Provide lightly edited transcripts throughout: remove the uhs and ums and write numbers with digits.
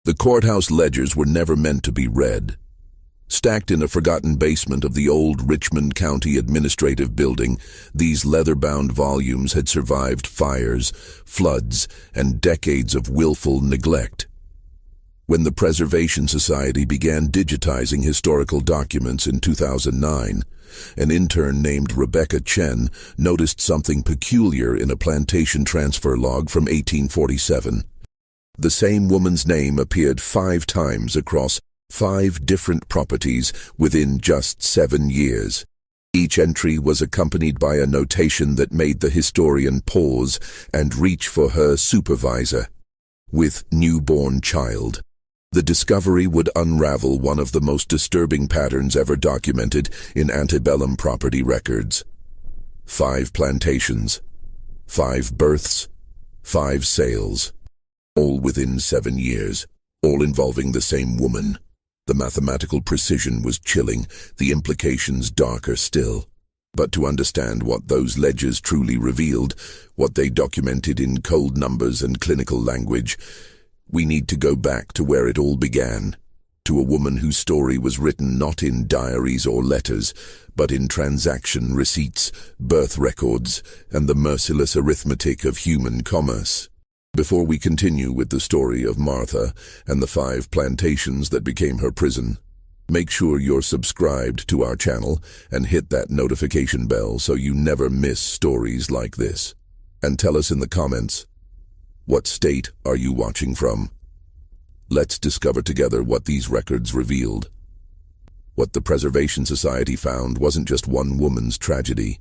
The courthouse ledgers were never meant to be read. Stacked in a forgotten basement of the old Richmond County Administrative Building, these leather-bound volumes had survived fires, floods, and decades of willful neglect. When the Preservation Society began digitizing historical documents in 2009, an intern named Rebecca Chen noticed something peculiar in a plantation transfer log from 1847. The same woman's name appeared 5 times across 5 different properties within just 7 years. Each entry was accompanied by a notation that made the historian pause and reach for her supervisor. With newborn child. The discovery would unravel one of the most disturbing patterns ever documented in antebellum property records. 5 plantations, 5 births, 5 sales, all within 7 years, all involving the same woman. The mathematical precision was chilling, the implications darker still. But to understand what those ledgers truly revealed, what they documented in cold numbers and clinical language, we need to go back to where it all began, to a woman whose story was written not in diaries or letters, but in transaction receipts, birth records, and the merciless arithmetic of human commerce. Before we continue with the story of Martha and the 5 plantations that became her prison, make sure you're subscribed to our channel and hit that notification bell so you never miss stories like this. And tell us in the comments, what state are you watching from? Let's discover together what these records revealed. What the Preservation Society found wasn't just one woman's tragedy.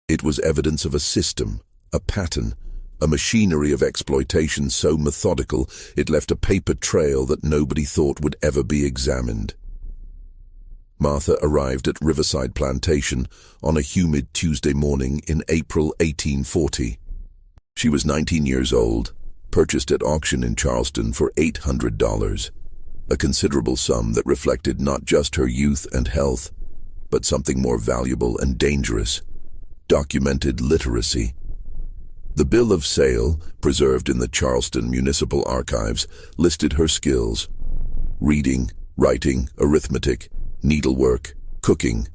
It was evidence of a system, a pattern, a machinery of exploitation so methodical it left a paper trail that nobody thought would ever be examined. Martha arrived at Riverside Plantation on a humid Tuesday morning in April 1840. She was 19 years old, purchased at auction in Charleston for $800, a considerable sum that reflected not just her youth and health, but something more valuable and dangerous: documented literacy. The bill of sale, preserved in the Charleston Municipal Archives, listed her skills: reading, writing, arithmetic, needlework, cooking.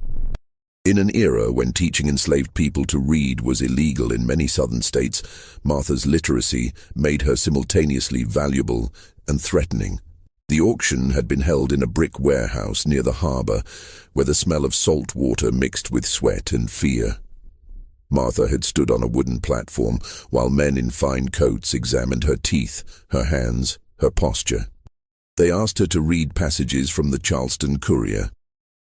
In an era when teaching enslaved people to read was illegal in many southern states, Martha's literacy made her simultaneously valuable and threatening. The auction had been held in a brick warehouse near the harbor, where the smell of salt water mixed with sweat and fear. Martha had stood on a wooden platform while men in fine coats examined her teeth, her hands, her posture. They asked her to read passages from the Charleston Courier.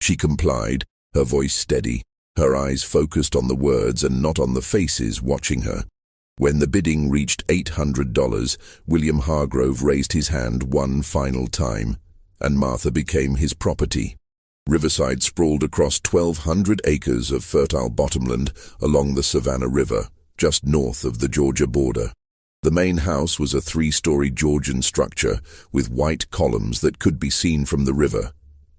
She complied, her voice steady, her eyes focused on the words and not on the faces watching her. When the bidding reached $800, William Hargrove raised his hand one final time, and Martha became his property. Riverside sprawled across 1,200 acres of fertile bottomland along the Savannah River, just north of the Georgia border. The main house was a 3-story Georgian structure with white columns that could be seen from the river,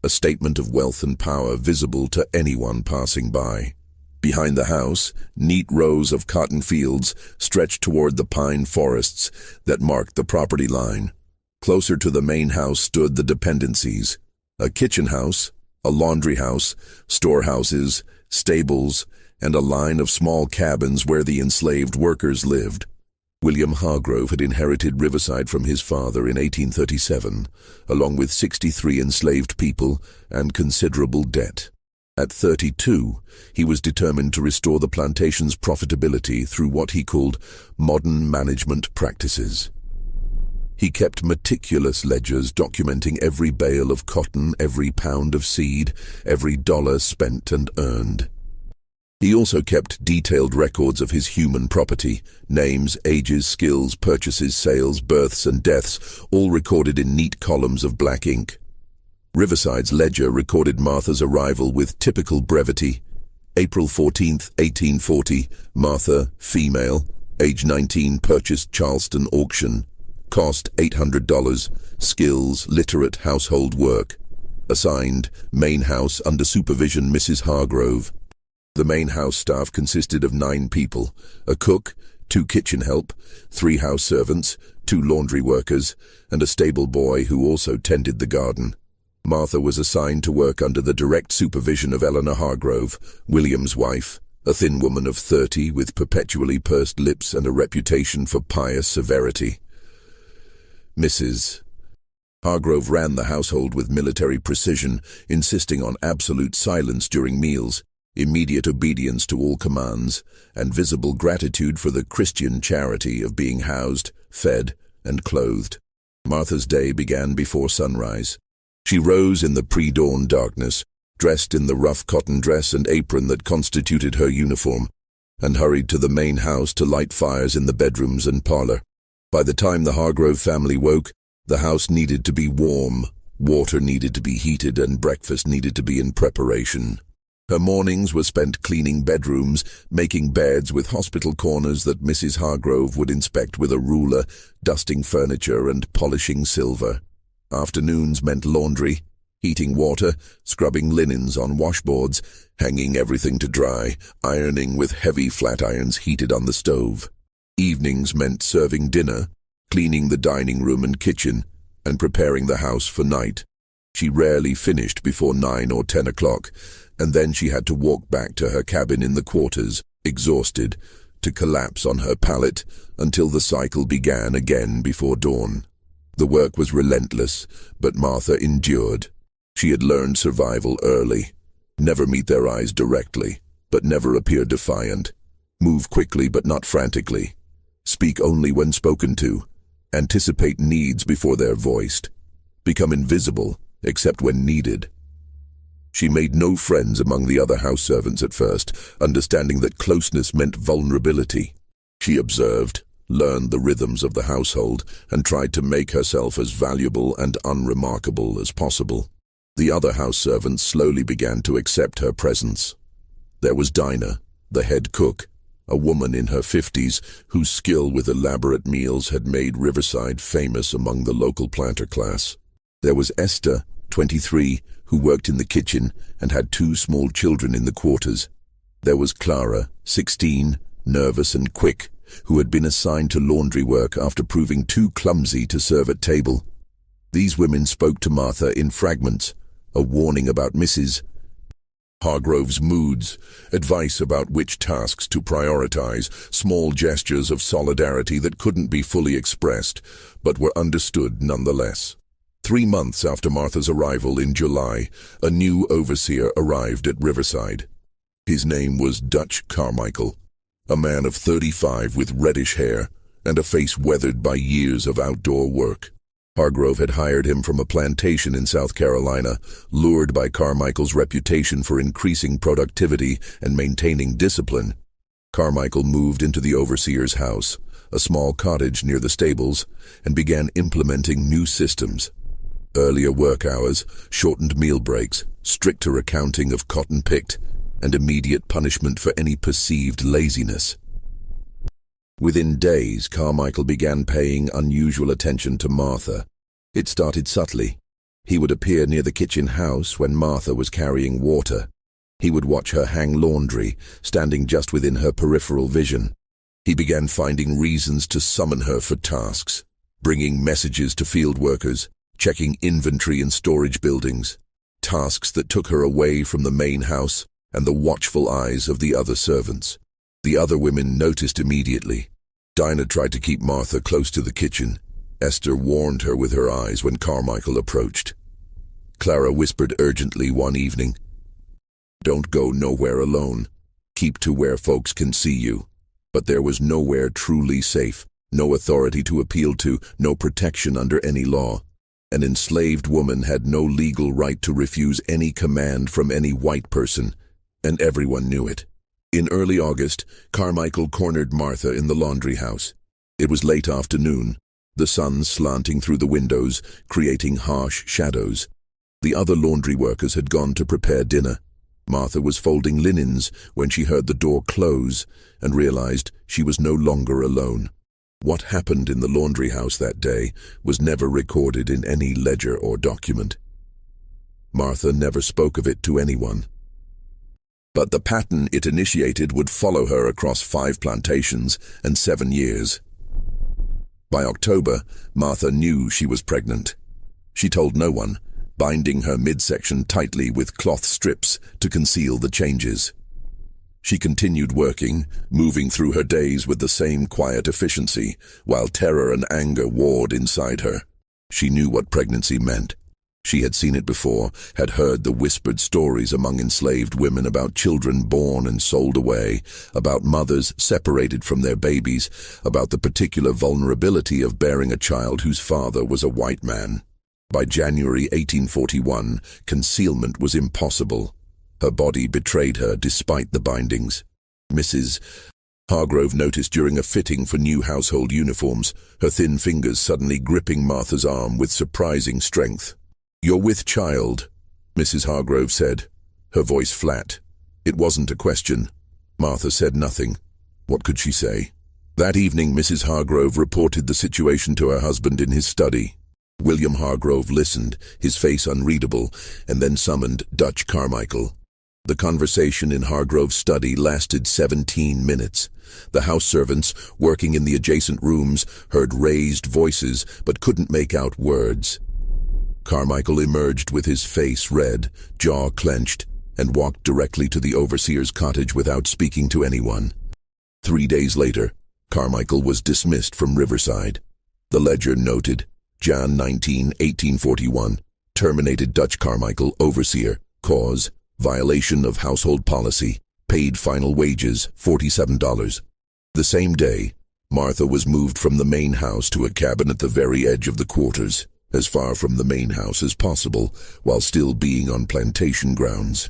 a statement of wealth and power visible to anyone passing by. Behind the house, neat rows of cotton fields stretched toward the pine forests that marked the property line. Closer to the main house stood the dependencies: a kitchen house, a laundry house, storehouses, stables, and a line of small cabins where the enslaved workers lived. William Hargrove had inherited Riverside from his father in 1837, along with 63 enslaved people and considerable debt. At 32, he was determined to restore the plantation's profitability through what he called modern management practices. He kept meticulous ledgers documenting every bale of cotton, every pound of seed, every dollar spent and earned. He also kept detailed records of his human property: names, ages, skills, purchases, sales, births, and deaths, all recorded in neat columns of black ink. Riverside's ledger recorded Martha's arrival with typical brevity. April 14, 1840, Martha, female, age 19, purchased Charleston auction. Cost $800, skills, literate, household work. Assigned, main house under supervision Mrs. Hargrove. The main house staff consisted of 9 people: a cook, 2 kitchen help, 3 house servants, 2 laundry workers, and a stable boy who also tended the garden. Martha was assigned to work under the direct supervision of Eleanor Hargrove, William's wife, a thin woman of 30 with perpetually pursed lips and a reputation for pious severity. Mrs. Hargrove ran the household with military precision, insisting on absolute silence during meals, immediate obedience to all commands, and visible gratitude for the Christian charity of being housed, fed, and clothed. Martha's day began before sunrise. She rose in the pre-dawn darkness, dressed in the rough cotton dress and apron that constituted her uniform, and hurried to the main house to light fires in the bedrooms and parlor. By the time the Hargrove family woke, the house needed to be warm, water needed to be heated, and breakfast needed to be in preparation. Her mornings were spent cleaning bedrooms, making beds with hospital corners that Mrs. Hargrove would inspect with a ruler, dusting furniture and polishing silver. Afternoons meant laundry, heating water, scrubbing linens on washboards, hanging everything to dry, ironing with heavy flat irons heated on the stove. Evenings meant serving dinner, cleaning the dining room and kitchen, and preparing the house for night. She rarely finished before 9 or 10 o'clock, and then she had to walk back to her cabin in the quarters, exhausted, to collapse on her pallet until the cycle began again before dawn. The work was relentless, but Martha endured. She had learned survival early. Never meet their eyes directly, but never appear defiant. Move quickly but not frantically. Speak only when spoken to. Anticipate needs before they're voiced. Become invisible, except when needed. She made no friends among the other house servants at first, understanding that closeness meant vulnerability. She observed, learned the rhythms of the household, and tried to make herself as valuable and unremarkable as possible. The other house servants slowly began to accept her presence. There was Dinah, the head cook, a woman in her 50s whose skill with elaborate meals had made Riverside famous among the local planter class. There was Esther, 23, who worked in the kitchen and had 2 small children in the quarters. There was Clara, 16, nervous and quick, who had been assigned to laundry work after proving too clumsy to serve at table. These women spoke to Martha in fragments, a warning about Mrs. Hargrove's moods, advice about which tasks to prioritize, small gestures of solidarity that couldn't be fully expressed, but were understood nonetheless. 3 months after Martha's arrival in July, a new overseer arrived at Riverside. His name was Dutch Carmichael, a man of 35 with reddish hair and a face weathered by years of outdoor work. Hargrove had hired him from a plantation in South Carolina, lured by Carmichael's reputation for increasing productivity and maintaining discipline. Carmichael moved into the overseer's house, a small cottage near the stables, and began implementing new systems. Earlier work hours, shortened meal breaks, stricter accounting of cotton picked, and immediate punishment for any perceived laziness. Within days, Carmichael began paying unusual attention to Martha. It started subtly. He would appear near the kitchen house when Martha was carrying water. He would watch her hang laundry, standing just within her peripheral vision. He began finding reasons to summon her for tasks, bringing messages to field workers, checking inventory in storage buildings, tasks that took her away from the main house and the watchful eyes of the other servants. The other women noticed immediately. Dinah tried to keep Martha close to the kitchen. Esther warned her with her eyes when Carmichael approached. Clara whispered urgently one evening, "Don't go nowhere alone. Keep to where folks can see you." But there was nowhere truly safe, no authority to appeal to, no protection under any law. An enslaved woman had no legal right to refuse any command from any white person, and everyone knew it. In early August, Carmichael cornered Martha in the laundry house. It was late afternoon, the sun slanting through the windows, creating harsh shadows. The other laundry workers had gone to prepare dinner. Martha was folding linens when she heard the door close and realized she was no longer alone. What happened in the laundry house that day was never recorded in any ledger or document. Martha never spoke of it to anyone. But the pattern it initiated would follow her across 5 plantations and 7 years. By October, Martha knew she was pregnant. She told no one, binding her midsection tightly with cloth strips to conceal the changes. She continued working, moving through her days with the same quiet efficiency, while terror and anger warred inside her. She knew what pregnancy meant. She had seen it before, had heard the whispered stories among enslaved women about children born and sold away, about mothers separated from their babies, about the particular vulnerability of bearing a child whose father was a white man. By January 1841, concealment was impossible. Her body betrayed her despite the bindings. Mrs. Hargrove noticed during a fitting for new household uniforms, her thin fingers suddenly gripping Martha's arm with surprising strength. "You're with child," Mrs. Hargrove said, her voice flat. It wasn't a question. Martha said nothing. What could she say? That evening, Mrs. Hargrove reported the situation to her husband in his study. William Hargrove listened, his face unreadable, and then summoned Dutch Carmichael. The conversation in Hargrove's study lasted 17 minutes. The house servants, working in the adjacent rooms, heard raised voices but couldn't make out words. Carmichael emerged with his face red, jaw clenched, and walked directly to the overseer's cottage without speaking to anyone. 3 days later, Carmichael was dismissed from Riverside. The ledger noted, Jan 19, 1841, terminated Dutch Carmichael, overseer, cause, violation of household policy, paid final wages, $47. The same day, Martha was moved from the main house to a cabin at the very edge of the quarters, as far from the main house as possible, while still being on plantation grounds.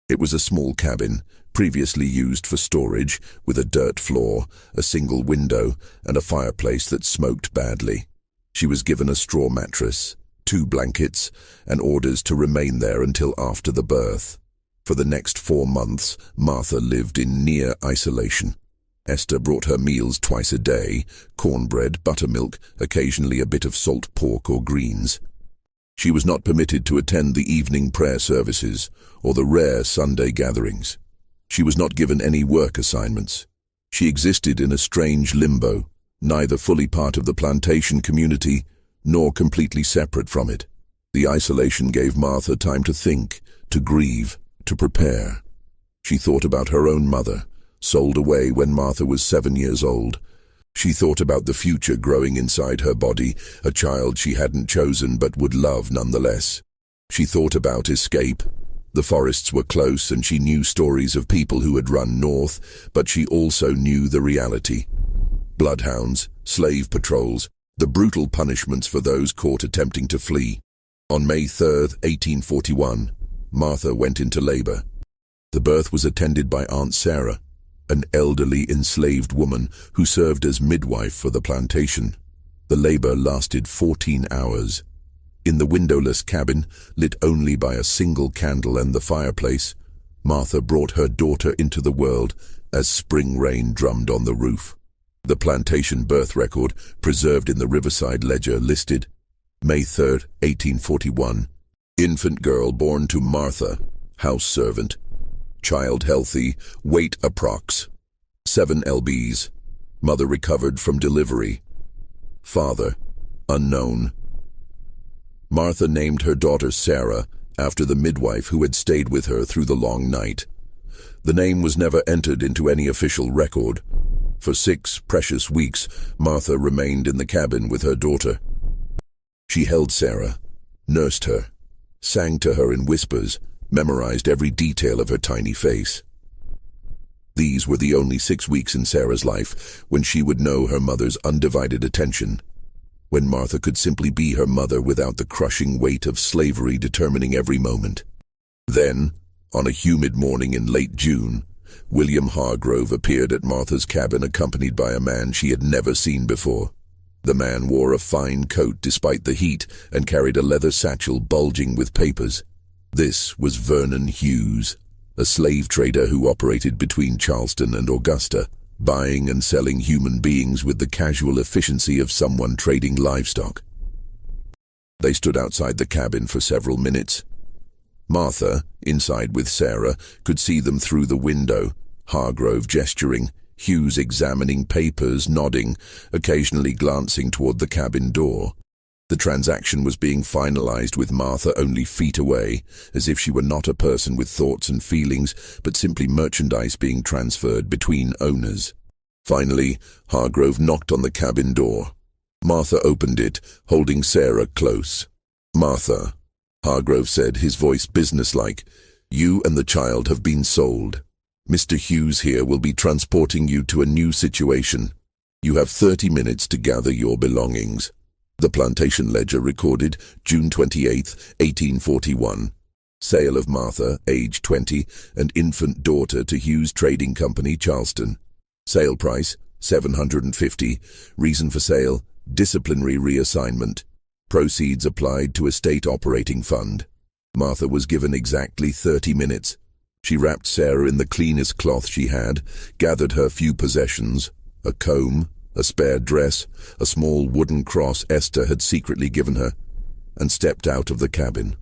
It was a small cabin, previously used for storage, with a dirt floor, a single window, and a fireplace that smoked badly. She was given a straw mattress, 2 blankets, and orders to remain there until after the birth. For the next 4 months, Martha lived in near isolation. Esther brought her meals twice a day, cornbread, buttermilk, occasionally a bit of salt pork or greens. She was not permitted to attend the evening prayer services or the rare Sunday gatherings. She was not given any work assignments. She existed in a strange limbo, neither fully part of the plantation community nor completely separate from it. The isolation gave Martha time to think, to grieve, to prepare. She thought about her own mother, sold away when Martha was 7 years old. She thought about the future growing inside her body, a child she hadn't chosen but would love nonetheless. She thought about escape. The forests were close and she knew stories of people who had run north, but she also knew the reality. Bloodhounds, slave patrols, the brutal punishments for those caught attempting to flee. On May 3, 1841, Martha went into labor. The birth was attended by Aunt Sarah, an elderly enslaved woman who served as midwife for the plantation. The labor lasted 14 hours. In the windowless cabin, lit only by a single candle and the fireplace, Martha brought her daughter into the world as spring rain drummed on the roof. The plantation birth record, preserved in the Riverside Ledger, listed May 3, 1841, infant girl born to Martha, house servant. Child healthy, weight approx. 7 lbs. Mother recovered from delivery. Father, unknown. Martha named her daughter Sarah after the midwife who had stayed with her through the long night. The name was never entered into any official record. For 6 precious weeks, Martha remained in the cabin with her daughter. She held Sarah, nursed her, sang to her in whispers, memorized every detail of her tiny face. These were the only 6 weeks in Sarah's life when she would know her mother's undivided attention, when Martha could simply be her mother without the crushing weight of slavery determining every moment. Then, on a humid morning in late June, William Hargrove appeared at Martha's cabin accompanied by a man she had never seen before. The man wore a fine coat despite the heat and carried a leather satchel bulging with papers. This was Vernon Hughes, a slave trader who operated between Charleston and Augusta, buying and selling human beings with the casual efficiency of someone trading livestock. They stood outside the cabin for several minutes. Martha, inside with Sarah, could see them through the window, Hargrove gesturing, Hughes examining papers, nodding, occasionally glancing toward the cabin door. The transaction was being finalized with Martha only feet away, as if she were not a person with thoughts and feelings, but simply merchandise being transferred between owners. Finally, Hargrove knocked on the cabin door. Martha opened it, holding Sarah close. "Martha," Hargrove said, his voice businesslike, "you and the child have been sold. Mr. Hughes here will be transporting you to a new situation. You have 30 minutes to gather your belongings." The Plantation ledger recorded June 28, 1841. Sale of Martha, age 20, and infant daughter to Hughes Trading Company, Charleston. Sale price, $750. Reason for sale, disciplinary reassignment. Proceeds applied to estate operating fund. Martha was given exactly 30 minutes. She wrapped Sarah in the cleanest cloth she had, gathered her few possessions, a comb, a spare dress, a small wooden cross Esther had secretly given her, and stepped out of the cabin.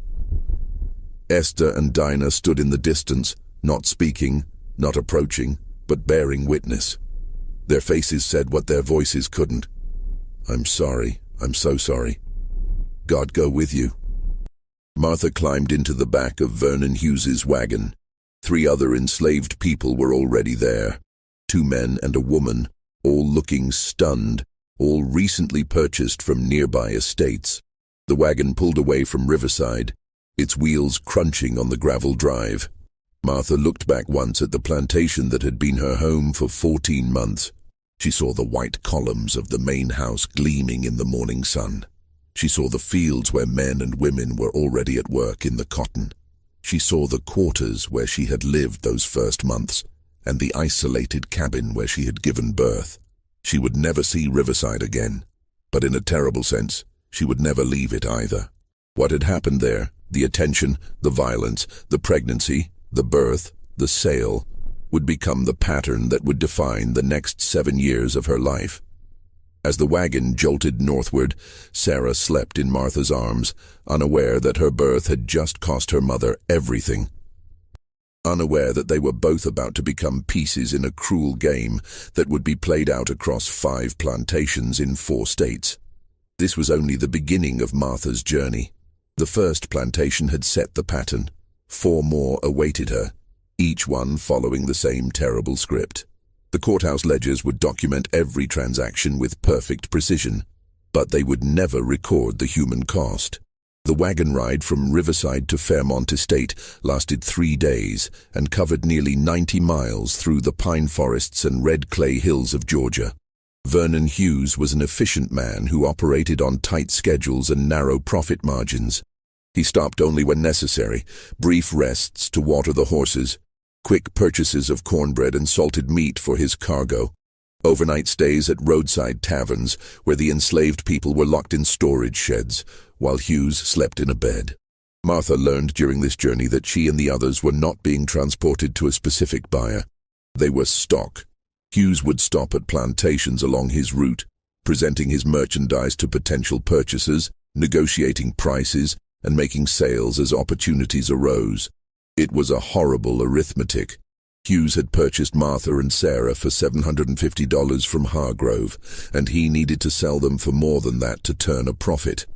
Esther and Dinah stood in the distance, not speaking, not approaching, but bearing witness. Their faces said what their voices couldn't. "I'm sorry. I'm so sorry. God go with you." Martha climbed into the back of Vernon Hughes's wagon. 3 other enslaved people were already there. 2 men and a woman, all looking stunned, all recently purchased from nearby estates. The wagon pulled away from Riverside, its wheels crunching on the gravel drive. Martha looked back once at the plantation that had been her home for 14 months. She saw the white columns of the main house gleaming in the morning sun. She saw the fields where men and women were already at work in the cotton. She saw the quarters where she had lived those first months, and the isolated cabin where she had given birth. She would never see Riverside again, but in a terrible sense, she would never leave it either. What had happened there, the attention, the violence, the pregnancy, the birth, the sale, would become the pattern that would define the next 7 years of her life. As the wagon jolted northward, Sarah slept in Martha's arms, unaware that her birth had just cost her mother everything. Unaware that they were both about to become pieces in a cruel game that would be played out across 5 plantations in 4 states. This was only the beginning of Martha's journey. The first plantation had set the pattern. 4 more awaited her, each one following the same terrible script. The courthouse ledgers would document every transaction with perfect precision, but they would never record the human cost. The wagon ride from Riverside to Fairmont Estate lasted 3 days and covered nearly 90 miles through the pine forests and red clay hills of Georgia. Vernon Hughes was an efficient man who operated on tight schedules and narrow profit margins. He stopped only when necessary, brief rests to water the horses, quick purchases of cornbread and salted meat for his cargo, overnight stays at roadside taverns where the enslaved people were locked in storage sheds, while Hughes slept in a bed. Martha learned during this journey that she and the others were not being transported to a specific buyer. They were stock. Hughes would stop at plantations along his route, presenting his merchandise to potential purchasers, negotiating prices, and making sales as opportunities arose. It was a horrible arithmetic. Hughes had purchased Martha and Sarah for $750 from Hargrove, and he needed to sell them for more than that to turn a profit.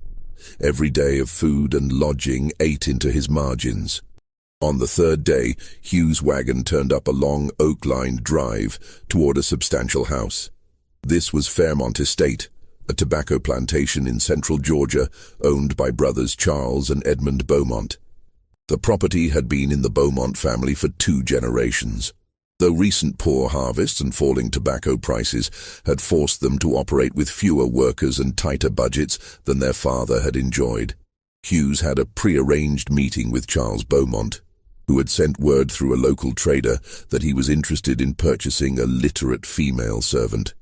Every day of food and lodging ate into his margins. On the 3rd day, Hughes' wagon turned up a long oak-lined drive toward a substantial house. This was Fairmont Estate, a tobacco plantation in central Georgia owned by brothers Charles and Edmund Beaumont. The property had been in the Beaumont family for 2 generations. Though recent poor harvests and falling tobacco prices had forced them to operate with fewer workers and tighter budgets than their father had enjoyed, Hughes had a pre-arranged meeting with Charles Beaumont, who had sent word through a local trader that he was interested in purchasing a literate female servant.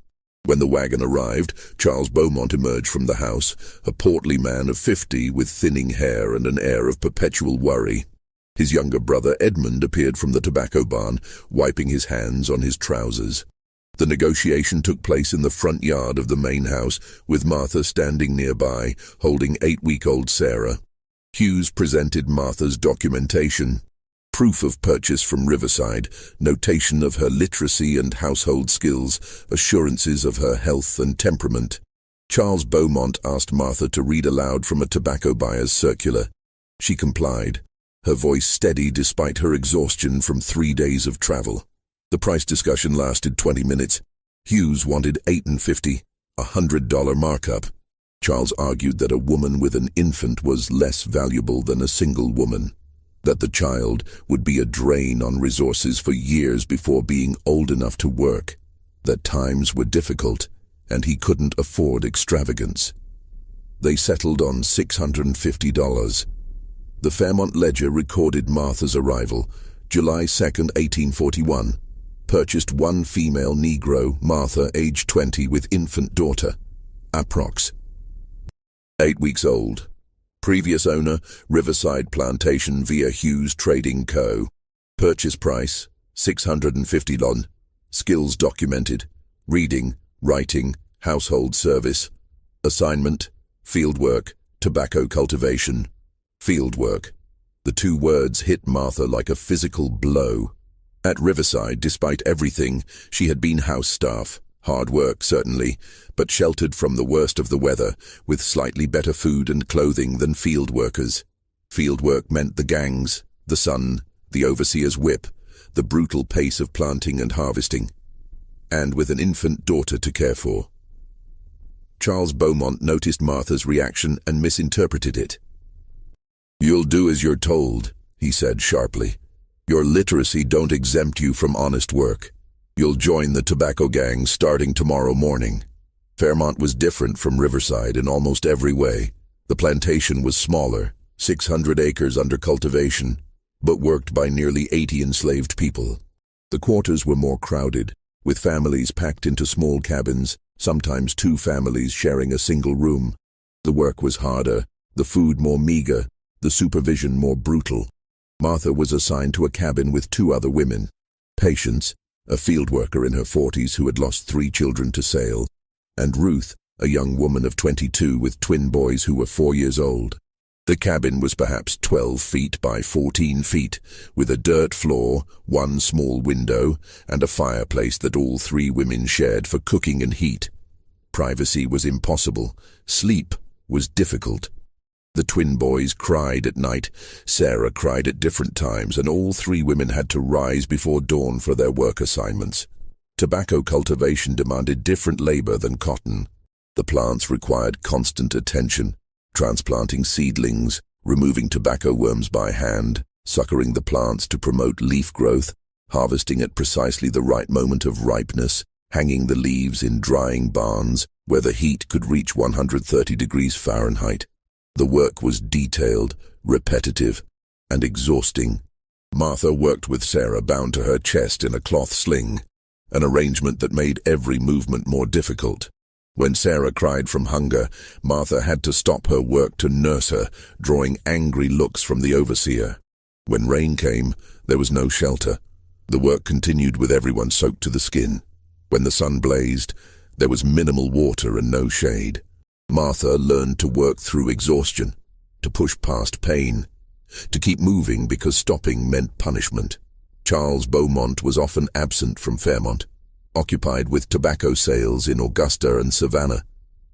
When the wagon arrived, Charles Beaumont emerged from the house, a portly man of 50 with thinning hair and an air of perpetual worry. His younger brother Edmund appeared from the tobacco barn, wiping his hands on his trousers. The negotiation took place in the front yard of the main house, with Martha standing nearby, holding 8-week-old Sarah. Hughes presented Martha's documentation. proof of purchase from Riverside, notation of her literacy and household skills, assurances of her health and temperament. Charles Beaumont asked Martha to read aloud from a tobacco buyer's circular. She complied, her voice steady despite her exhaustion from 3 days of travel. The price discussion lasted 20 minutes. Hughes wanted $8.50, a $100 markup. Charles argued that a woman with an infant was less valuable than a single woman, that the child would be a drain on resources for years before being old enough to work, that times were difficult, and he couldn't afford extravagance. They settled on $650. The Fairmont Ledger recorded Martha's arrival, July 2, 1841. Purchased one female Negro, Martha, age 20, with infant daughter, approx. 8 weeks old. Previous owner, Riverside Plantation via Hughes Trading Co. Purchase price, $650. Skills documented. Reading, writing, household service. Assignment, fieldwork, tobacco cultivation. Fieldwork. The 2 words hit Martha like a physical blow. At Riverside, despite everything, she had been house staff. Hard work, certainly, but sheltered from the worst of the weather, with slightly better food and clothing than field workers. Field work meant the gangs, the sun, the overseer's whip, the brutal pace of planting and harvesting, and with an infant daughter to care for. Charles Beaumont noticed Martha's reaction and misinterpreted it. "You'll do as you're told," he said sharply. "Your literacy don't exempt you from honest work. You'll join the tobacco gang starting tomorrow morning." Fairmont was different from Riverside in almost every way. The plantation was smaller, 600 acres under cultivation, but worked by nearly 80 enslaved people. The quarters were more crowded, with families packed into small cabins, sometimes 2 families sharing a single room. The work was harder, the food more meager, the supervision more brutal. Martha was assigned to a cabin with 2 other women. Patience, a field worker in her 40s who had lost 3 children to sale, and Ruth, a young woman of 22 with twin boys who were 4 years old. The cabin was perhaps 12 feet by 14 feet, with a dirt floor, 1 small window, and a fireplace that all 3 women shared for cooking and heat. Privacy was impossible. Sleep was difficult. The twin boys cried at night, Sarah cried at different times, and all 3 women had to rise before dawn for their work assignments. Tobacco cultivation demanded different labor than cotton. The plants required constant attention, transplanting seedlings, removing tobacco worms by hand, suckering the plants to promote leaf growth, harvesting at precisely the right moment of ripeness, hanging the leaves in drying barns where the heat could reach 130 degrees Fahrenheit. The work was detailed, repetitive, and exhausting. Martha worked with Sarah bound to her chest in a cloth sling, an arrangement that made every movement more difficult. When Sarah cried from hunger, Martha had to stop her work to nurse her, drawing angry looks from the overseer. When rain came, there was no shelter. The work continued with everyone soaked to the skin. When the sun blazed, there was minimal water and no shade. Martha learned to work through exhaustion, to push past pain, to keep moving because stopping meant punishment. Charles Beaumont was often absent from Fairmont, occupied with tobacco sales in Augusta and Savannah,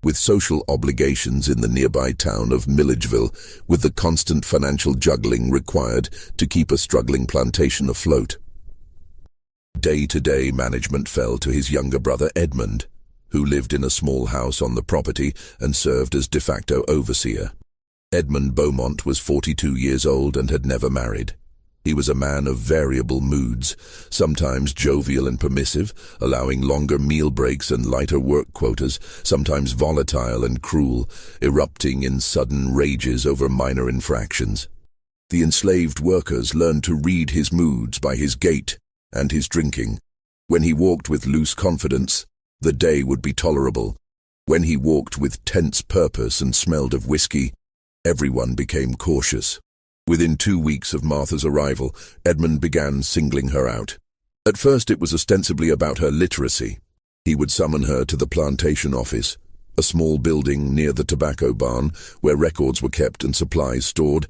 with social obligations in the nearby town of Milledgeville, with the constant financial juggling required to keep a struggling plantation afloat. Day-to-day management fell to his younger brother Edmund, who lived in a small house on the property and served as de facto overseer. Edmund Beaumont was 42 years old and had never married. He was a man of variable moods, sometimes jovial and permissive, allowing longer meal breaks and lighter work quotas, sometimes volatile and cruel, erupting in sudden rages over minor infractions. The enslaved workers learned to read his moods by his gait and his drinking. When he walked with loose confidence, the day would be tolerable. When he walked with tense purpose and smelled of whiskey, everyone became cautious. Within 2 weeks of Martha's arrival, Edmund began singling her out. At first it was ostensibly about her literacy. He would summon her to the plantation office, a small building near the tobacco barn where records were kept and supplies stored,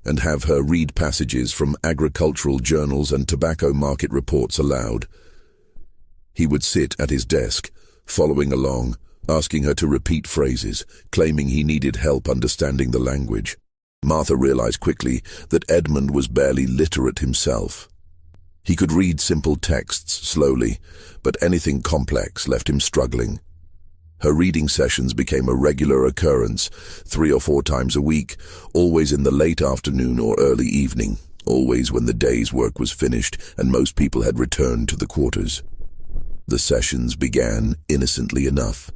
and have her read passages from agricultural journals and tobacco market reports aloud. He would sit at his desk, following along, asking her to repeat phrases, claiming he needed help understanding the language. Martha realized quickly that Edmund was barely literate himself. He could read simple texts slowly, but anything complex left him struggling. Her reading sessions became a regular occurrence, 3 or 4 times a week, always in the late afternoon or early evening, always when the day's work was finished and most people had returned to the quarters. The sessions began innocently enough,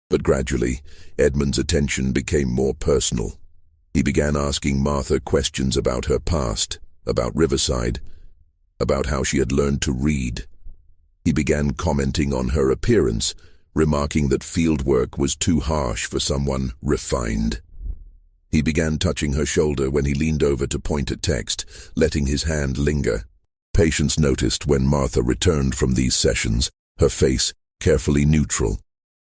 but gradually, Edmund's attention became more personal. He began asking Martha questions about her past, about Riverside, about how she had learned to read. He began commenting on her appearance, remarking that field work was too harsh for someone refined. He began touching her shoulder when he leaned over to point at text, letting his hand linger. Patience noticed when Martha returned from these sessions, her face carefully neutral.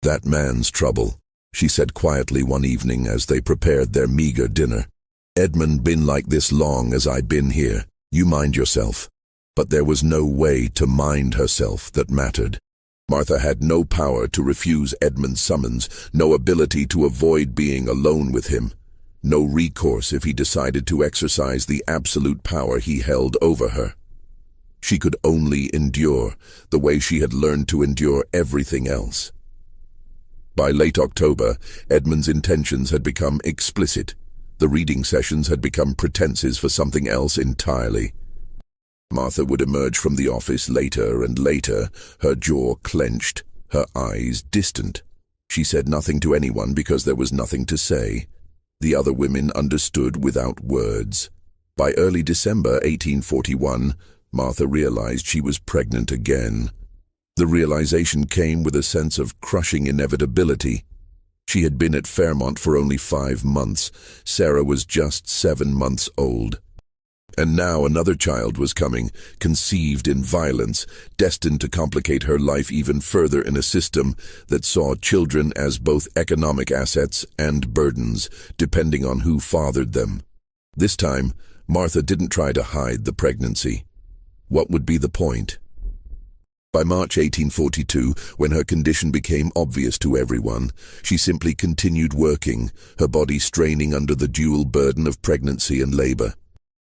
"That man's trouble," she said quietly one evening as they prepared their meager dinner. "Edmund been like this long as I been here. You mind yourself." But there was no way to mind herself that mattered. Martha had no power to refuse Edmund's summons, no ability to avoid being alone with him, no recourse if he decided to exercise the absolute power he held over her. She could only endure, the way she had learned to endure everything else. By late October, Edmund's intentions had become explicit. The reading sessions had become pretenses for something else entirely. Martha would emerge from the office later and later, her jaw clenched, her eyes distant. She said nothing to anyone because there was nothing to say. The other women understood without words. By early December 1841, Martha realized she was pregnant again. The realization came with a sense of crushing inevitability. She had been at Fairmont for only 5 months. Sarah was just 7 months old. And now another child was coming, conceived in violence, destined to complicate her life even further in a system that saw children as both economic assets and burdens, depending on who fathered them. This time, Martha didn't try to hide the pregnancy. What would be the point? By March 1842, when her condition became obvious to everyone, she simply continued working, her body straining under the dual burden of pregnancy and labor.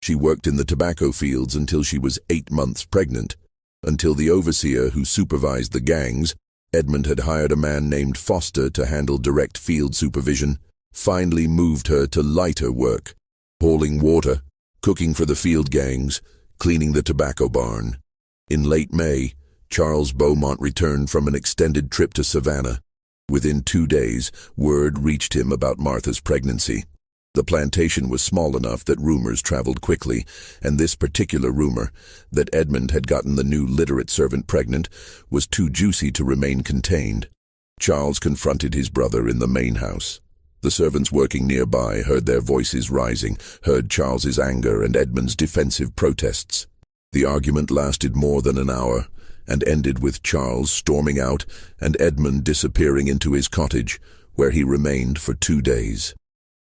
She worked in the tobacco fields until she was 8 months pregnant, until the overseer who supervised the gangs, Edmund had hired a man named Foster to handle direct field supervision, finally moved her to lighter work, hauling water, cooking for the field gangs, cleaning the tobacco barn. In late May, Charles Beaumont returned from an extended trip to Savannah. Within 2 days, word reached him about Martha's pregnancy. The plantation was small enough that rumors traveled quickly, and this particular rumor, that Edmund had gotten the new literate servant pregnant, was too juicy to remain contained. Charles confronted his brother in the main house. The servants working nearby heard their voices rising, heard Charles's anger and Edmund's defensive protests. The argument lasted more than an hour, and ended with Charles storming out and Edmund disappearing into his cottage, where he remained for 2 days.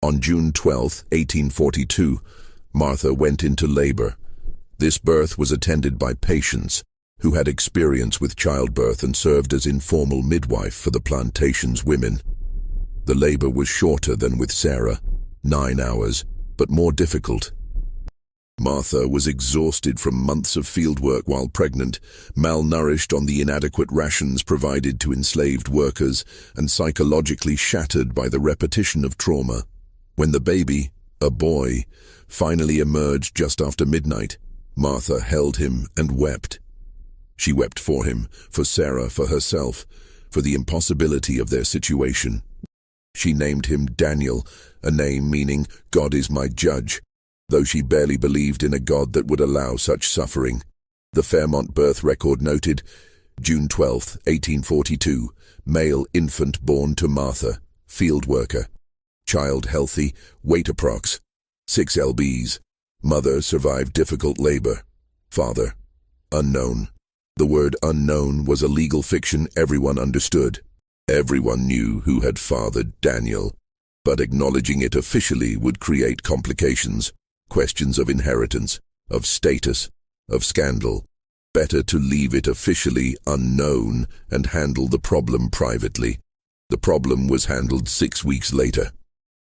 On June 12, 1842, Martha went into labor. This birth was attended by Patience, who had experience with childbirth and served as informal midwife for the Plantations women. The labor was shorter than with Sarah, 9 hours, but more difficult. Martha was exhausted from months of fieldwork while pregnant, malnourished on the inadequate rations provided to enslaved workers, and psychologically shattered by the repetition of trauma. When the baby, a boy, finally emerged just after midnight, Martha held him and wept. She wept for him, for Sarah, for herself, for the impossibility of their situation. She named him Daniel, a name meaning God is my judge, though she barely believed in a God that would allow such suffering. The Fairmont birth record noted, June 12, 1842, male infant born to Martha, field worker. Child healthy, weight approx. 6 lbs. Mother survived difficult labor. Father, unknown. The word unknown was a legal fiction everyone understood. Everyone knew who had fathered Daniel, but acknowledging it officially would create complications. Questions of inheritance, of status, of scandal. Better to leave it officially unknown and handle the problem privately. The problem was handled 6 weeks later.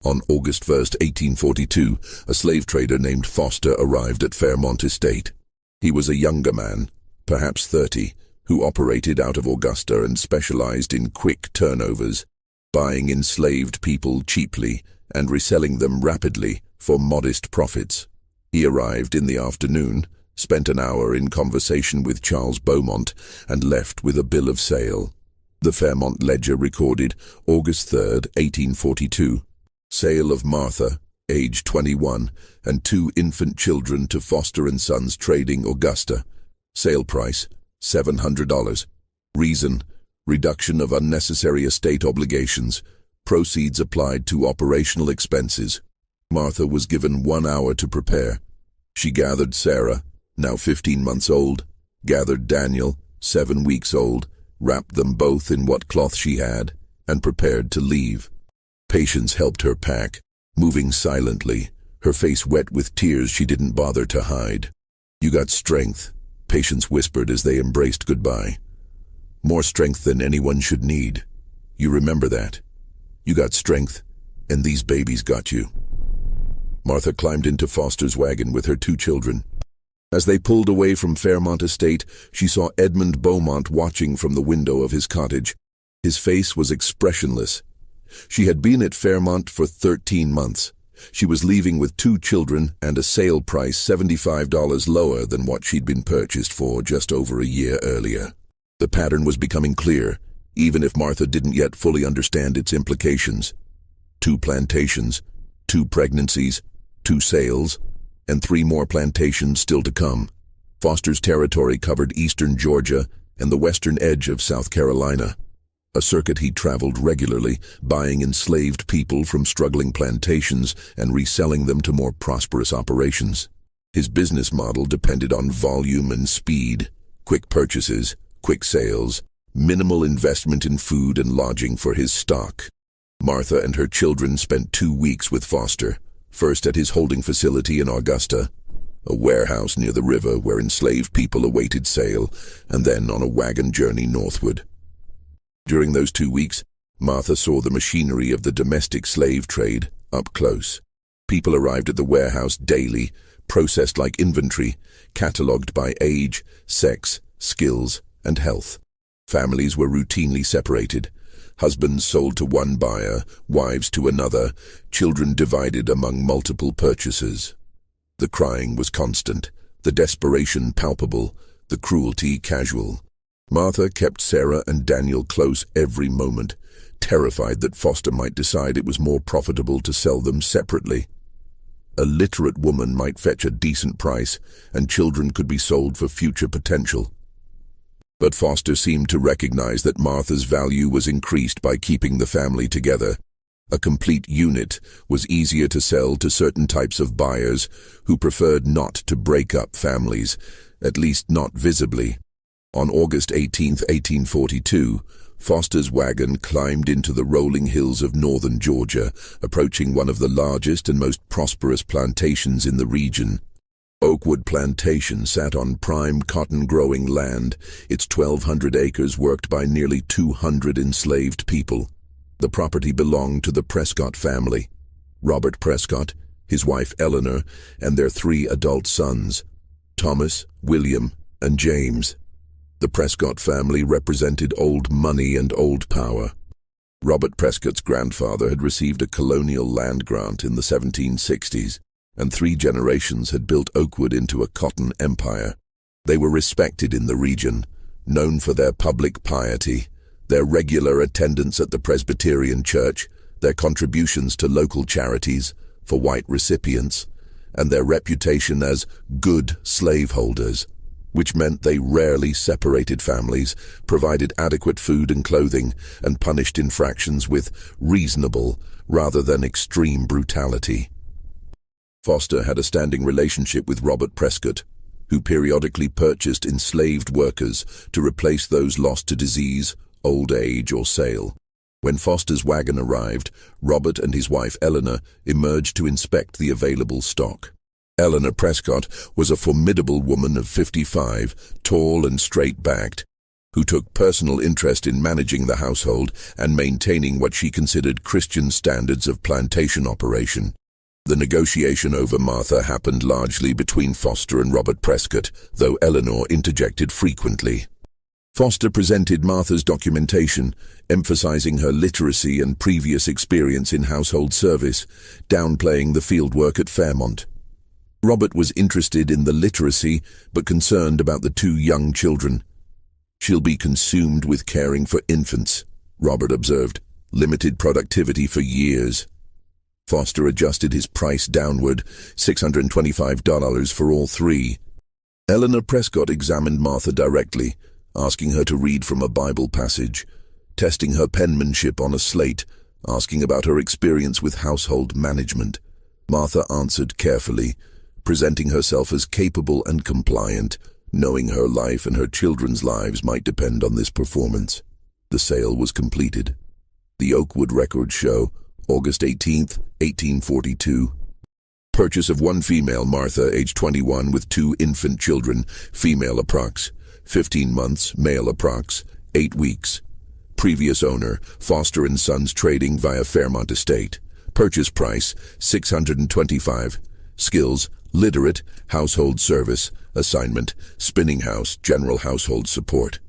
On August 1st, 1842, a slave trader named Foster arrived at Fairmont Estate. He was a younger man, perhaps 30, who operated out of Augusta and specialized in quick turnovers, buying enslaved people cheaply and reselling them rapidly for modest profits. He arrived in the afternoon, spent an hour in conversation with Charles Beaumont, and left with a bill of sale. The Fairmont Ledger recorded August 3rd, 1842. Sale of Martha, age 21, and 2 infant children to Foster & Sons Trading, Augusta. Sale price, $700. Reason, reduction of unnecessary estate obligations. Proceeds applied to operational expenses. Martha was given 1 hour to prepare. She gathered Sarah, now 15 months old, gathered Daniel, 7 weeks old, wrapped them both in what cloth she had, and prepared to leave. Patience helped her pack, moving silently, her face wet with tears she didn't bother to hide. "You got strength," Patience whispered as they embraced goodbye. "More strength than anyone should need. You remember that. You got strength, and these babies got you." Martha climbed into Foster's wagon with her 2 children. As they pulled away from Fairmont Estate, she saw Edmund Beaumont watching from the window of his cottage. His face was expressionless. She had been at Fairmont for 13 months. She was leaving with 2 children and a sale price $75 lower than what she'd been purchased for just over a year earlier. The pattern was becoming clear, even if Martha didn't yet fully understand its implications. 2 plantations, 2 pregnancies, 2 sales, and 3 more plantations still to come. Foster's territory covered eastern Georgia and the western edge of South Carolina. A circuit he traveled regularly, buying enslaved people from struggling plantations and reselling them to more prosperous operations. His business model depended on volume and speed, quick purchases, quick sales, minimal investment in food and lodging for his stock. Martha and her children spent 2 weeks with Foster, first at his holding facility in Augusta, a warehouse near the river where enslaved people awaited sale, and then on a wagon journey northward. During those 2 weeks, Martha saw the machinery of the domestic slave trade up close. People arrived at the warehouse daily, processed like inventory, catalogued by age, sex, skills, and health. Families were routinely separated. Husbands sold to one buyer, wives to another, children divided among multiple purchasers. The crying was constant, the desperation palpable, the cruelty casual. Martha kept Sarah and Daniel close every moment, terrified that Foster might decide it was more profitable to sell them separately. A literate woman might fetch a decent price, and children could be sold for future potential. But Foster seemed to recognize that Martha's value was increased by keeping the family together. A complete unit was easier to sell to certain types of buyers who preferred not to break up families, at least not visibly. On August 18, 1842, Foster's wagon climbed into the rolling hills of northern Georgia, approaching one of the largest and most prosperous plantations in the region. Oakwood Plantation sat on prime cotton-growing land, its 1,200 acres worked by nearly 200 enslaved people. The property belonged to the Prescott family: Robert Prescott, his wife Eleanor, and their 3 adult sons, Thomas, William, and James. The Prescott family represented old money and old power. Robert Prescott's grandfather had received a colonial land grant in the 1760s, and 3 generations had built Oakwood into a cotton empire. They were respected in the region, known for their public piety, their regular attendance at the Presbyterian Church, their contributions to local charities for white recipients, and their reputation as good slaveholders, which meant they rarely separated families, provided adequate food and clothing, and punished infractions with reasonable rather than extreme brutality. Foster had a standing relationship with Robert Prescott, who periodically purchased enslaved workers to replace those lost to disease, old age, or sale. When Foster's wagon arrived, Robert and his wife Eleanor emerged to inspect the available stock. Eleanor Prescott was a formidable woman of 55, tall and straight-backed, who took personal interest in managing the household and maintaining what she considered Christian standards of plantation operation. The negotiation over Martha happened largely between Foster and Robert Prescott, though Eleanor interjected frequently. Foster presented Martha's documentation, emphasizing her literacy and previous experience in household service, downplaying the fieldwork at Fairmont. Robert was interested in the literacy, but concerned about the two young children. "She'll be consumed with caring for infants," Robert observed. "Limited productivity for years." Foster adjusted his price downward, $625 for all three. Eleanor Prescott examined Martha directly, asking her to read from a Bible passage, testing her penmanship on a slate, asking about her experience with household management. Martha answered carefully, presenting herself as capable and compliant, knowing her life and her children's lives might depend on this performance. The sale was completed. The Oakwood records show August 18, 1842. Purchase of one female, Martha, age 21, with two infant children, female approx. 15 months, male approx. 8 weeks. Previous owner, Foster & Sons Trading via Fairmont Estate. Purchase price, $625. Skills, literate, household service, assignment, spinning house, general household support.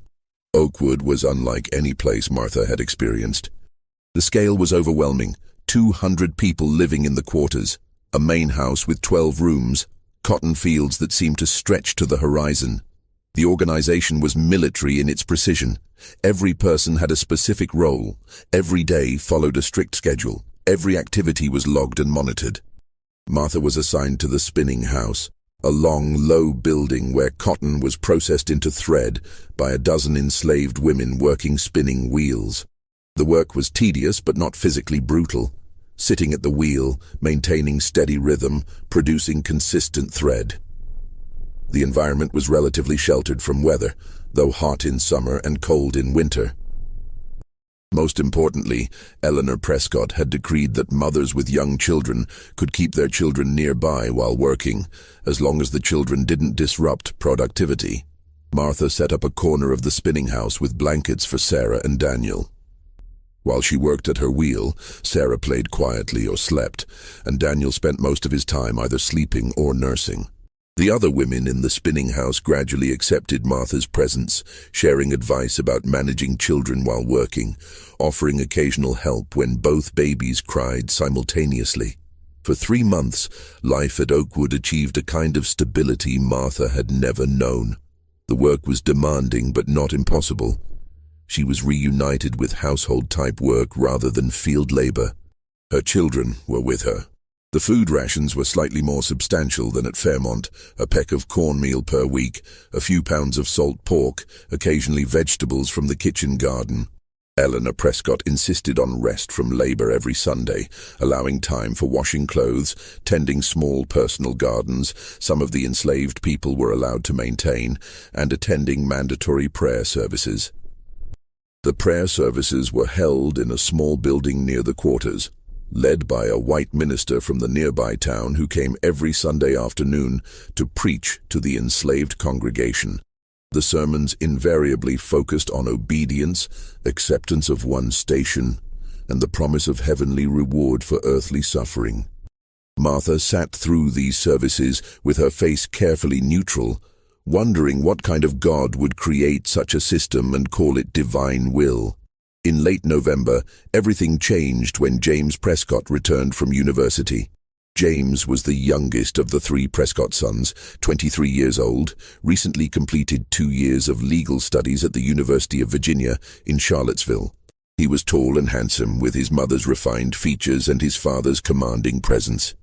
Oakwood was unlike any place Martha had experienced. The scale was overwhelming. 200 people living in the quarters, a main house with 12 rooms, cotton fields that seemed to stretch to the horizon. The organization was military in its precision. Every person had a specific role. Every day followed a strict schedule. Every activity was logged and monitored. Martha was assigned to the spinning house, a long, low building where cotton was processed into thread by a dozen enslaved women working spinning wheels. The work was tedious but not physically brutal. Sitting at the wheel, maintaining steady rhythm, producing consistent thread. The environment was relatively sheltered from weather, though hot in summer and cold in winter. Most importantly, Eleanor Prescott had decreed that mothers with young children could keep their children nearby while working, as long as the children didn't disrupt productivity. Martha set up a corner of the spinning house with blankets for Sarah and Daniel. While she worked at her wheel, Sarah played quietly or slept, and Daniel spent most of his time either sleeping or nursing. The other women in the spinning house gradually accepted Martha's presence, sharing advice about managing children while working, offering occasional help when both babies cried simultaneously. For 3 months, life at Oakwood achieved a kind of stability Martha had never known. The work was demanding but not impossible. She was reunited with household-type work rather than field labor. Her children were with her. The food rations were slightly more substantial than at Fairmont, a peck of cornmeal per week, a few pounds of salt pork, occasionally vegetables from the kitchen garden. Eleanor Prescott insisted on rest from labor every Sunday, allowing time for washing clothes, tending small personal gardens some of the enslaved people were allowed to maintain, and attending mandatory prayer services. The prayer services were held in a small building near the quarters, led by a white minister from the nearby town who came every Sunday afternoon to preach to the enslaved congregation. The sermons invariably focused on obedience, acceptance of one's station, and the promise of heavenly reward for earthly suffering. Martha sat through these services with her face carefully neutral, wondering what kind of God would create such a system and call it divine will. In late November, everything changed when James Prescott returned from university. James was the youngest of the 3 Prescott sons, 23 years old, recently completed 2 years of legal studies at the University of Virginia in Charlottesville. He was tall and handsome, with his mother's refined features and his father's commanding presence.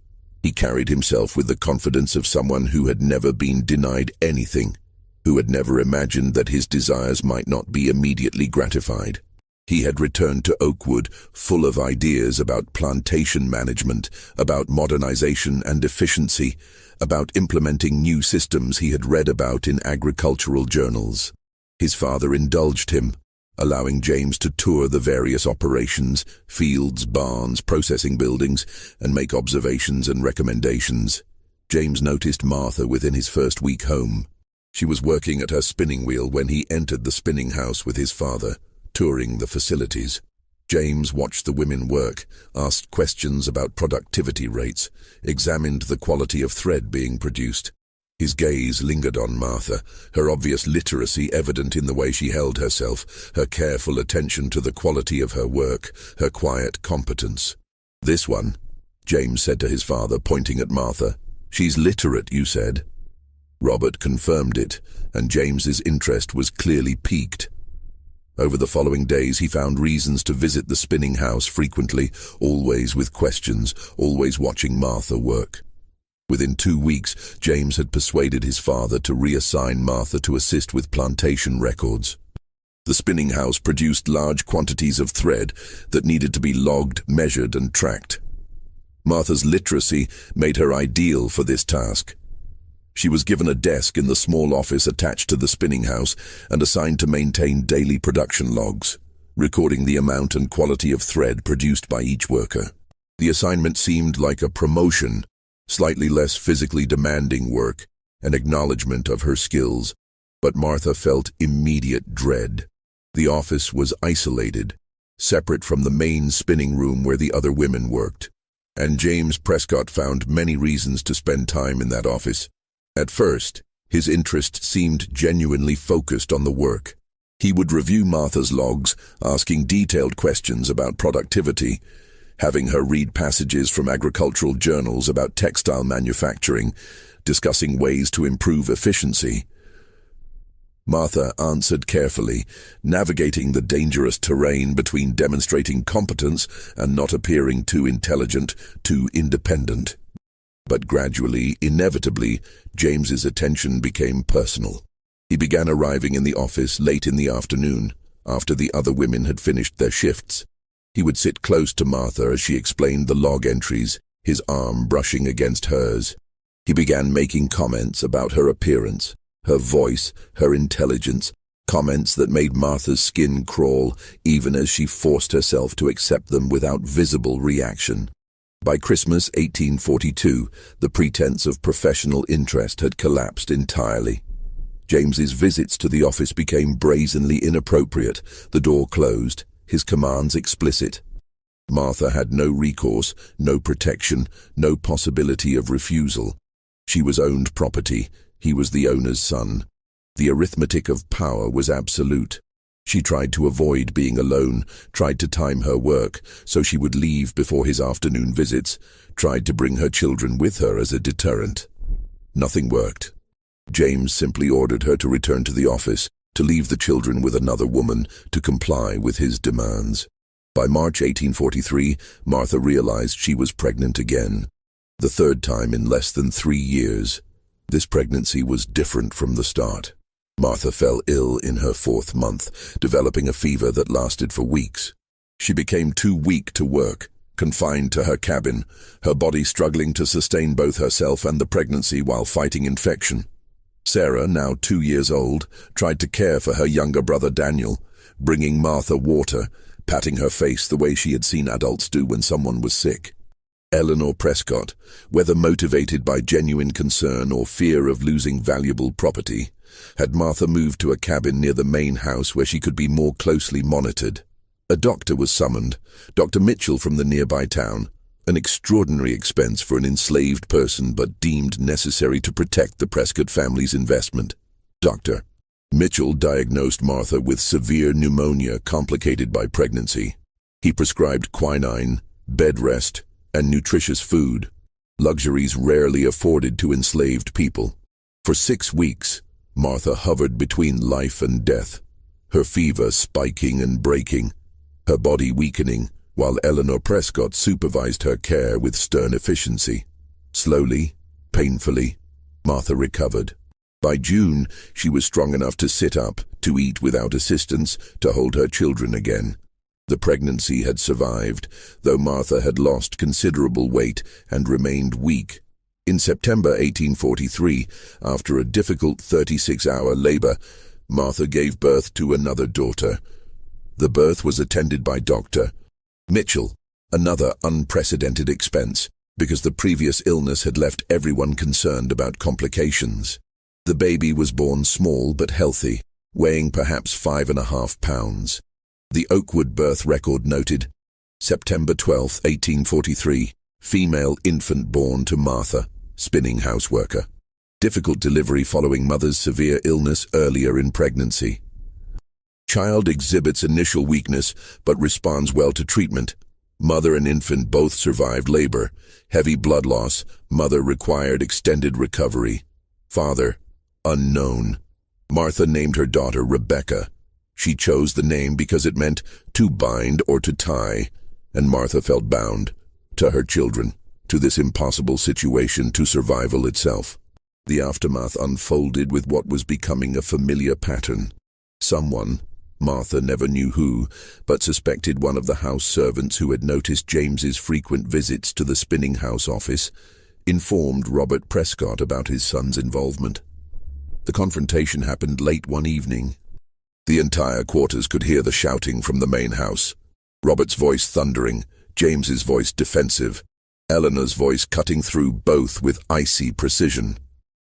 He carried himself with the confidence of someone who had never been denied anything, who had never imagined that his desires might not be immediately gratified. He had returned to Oakwood full of ideas about plantation management, about modernization and efficiency, about implementing new systems he had read about in agricultural journals. His father indulged him, allowing James to tour the various operations, fields, barns, processing buildings, and make observations and recommendations. James noticed Martha within his first week home. She was working at her spinning wheel when he entered the spinning house with his father, touring the facilities. James watched the women work, asked questions about productivity rates, examined the quality of thread being produced. His gaze lingered on Martha, her obvious literacy evident in the way she held herself, her careful attention to the quality of her work, her quiet competence. "This one," James said to his father, pointing at Martha. "She's literate, you said." Robert confirmed it, and James's interest was clearly piqued. Over the following days, he found reasons to visit the spinning house frequently, always with questions, always watching Martha work. Within 2 weeks, James had persuaded his father to reassign Martha to assist with plantation records. The spinning house produced large quantities of thread that needed to be logged, measured, and tracked. Martha's literacy made her ideal for this task. She was given a desk in the small office attached to the spinning house and assigned to maintain daily production logs, recording the amount and quality of thread produced by each worker. The assignment seemed like a promotion, slightly less physically demanding work, an acknowledgement of her skills, but Martha felt immediate dread. The office was isolated, separate from the main spinning room where the other women worked, and James Prescott found many reasons to spend time in that office. At first, his interest seemed genuinely focused on the work. He would review Martha's logs, asking detailed questions about productivity, having her read passages from agricultural journals about textile manufacturing, discussing ways to improve efficiency. Martha answered carefully, navigating the dangerous terrain between demonstrating competence and not appearing too intelligent, too independent. But gradually, inevitably, James's attention became personal. He began arriving in the office late in the afternoon, after the other women had finished their shifts. He would sit close to Martha as she explained the log entries, his arm brushing against hers. He began making comments about her appearance, her voice, her intelligence, comments that made Martha's skin crawl even as she forced herself to accept them without visible reaction. By Christmas 1842, the pretense of professional interest had collapsed entirely. James's visits to the office became brazenly inappropriate, the door closed, his commands explicit. Martha had no recourse, no protection, no possibility of refusal. She was owned property, he was the owner's son. The arithmetic of power was absolute. She tried to avoid being alone, tried to time her work so she would leave before his afternoon visits, tried to bring her children with her as a deterrent. Nothing worked. James simply ordered her to return to the office, to leave the children with another woman, to comply with his demands. By March 1843, Martha realized she was pregnant again, the third time in less than 3 years. This pregnancy was different from the start. Martha fell ill in her 4th month, developing a fever that lasted for weeks. She became too weak to work, confined to her cabin, her body struggling to sustain both herself and the pregnancy while fighting infection. Sarah, now 2 years old, tried to care for her younger brother Daniel, bringing Martha water, patting her face the way she had seen adults do when someone was sick. Eleanor Prescott, whether motivated by genuine concern or fear of losing valuable property, had Martha moved to a cabin near the main house where she could be more closely monitored. A doctor was summoned, Dr. Mitchell from the nearby town, an extraordinary expense for an enslaved person but deemed necessary to protect the Prescott family's investment. Dr. Mitchell diagnosed Martha with severe pneumonia complicated by pregnancy. He prescribed quinine, bed rest, and nutritious food, luxuries rarely afforded to enslaved people. For 6 weeks, Martha hovered between life and death, her fever spiking and breaking, her body weakening, while Eleanor Prescott supervised her care with stern efficiency. Slowly, painfully, Martha recovered. By June, she was strong enough to sit up, to eat without assistance, to hold her children again. The pregnancy had survived, though Martha had lost considerable weight and remained weak. In September 1843, after a difficult 36-hour labor, Martha gave birth to another daughter. The birth was attended by Dr. Mitchell, another unprecedented expense. because the previous illness had left everyone concerned about complications. The baby was born small but healthy, weighing perhaps 5.5 pounds. The Oakwood birth record noted, September 12, 1843, female infant born to Martha, spinning house worker. Difficult delivery following mother's severe illness earlier in pregnancy. Child exhibits initial weakness but responds well to treatment. Mother and infant both survived labor. Heavy blood loss. Mother required extended recovery. Father, unknown. Martha named her daughter Rebecca. She chose the name because it meant to bind or to tie, and Martha felt bound to her children, to this impossible situation, to survival itself. The aftermath unfolded with what was becoming a familiar pattern. Someone, Martha never knew who, but suspected one of the house servants who had noticed James's frequent visits to the spinning house office, informed Robert Prescott about his son's involvement. The confrontation happened late one evening. The entire quarters could hear the shouting from the main house. Robert's voice thundering, James's voice defensive, Eleanor's voice cutting through both with icy precision.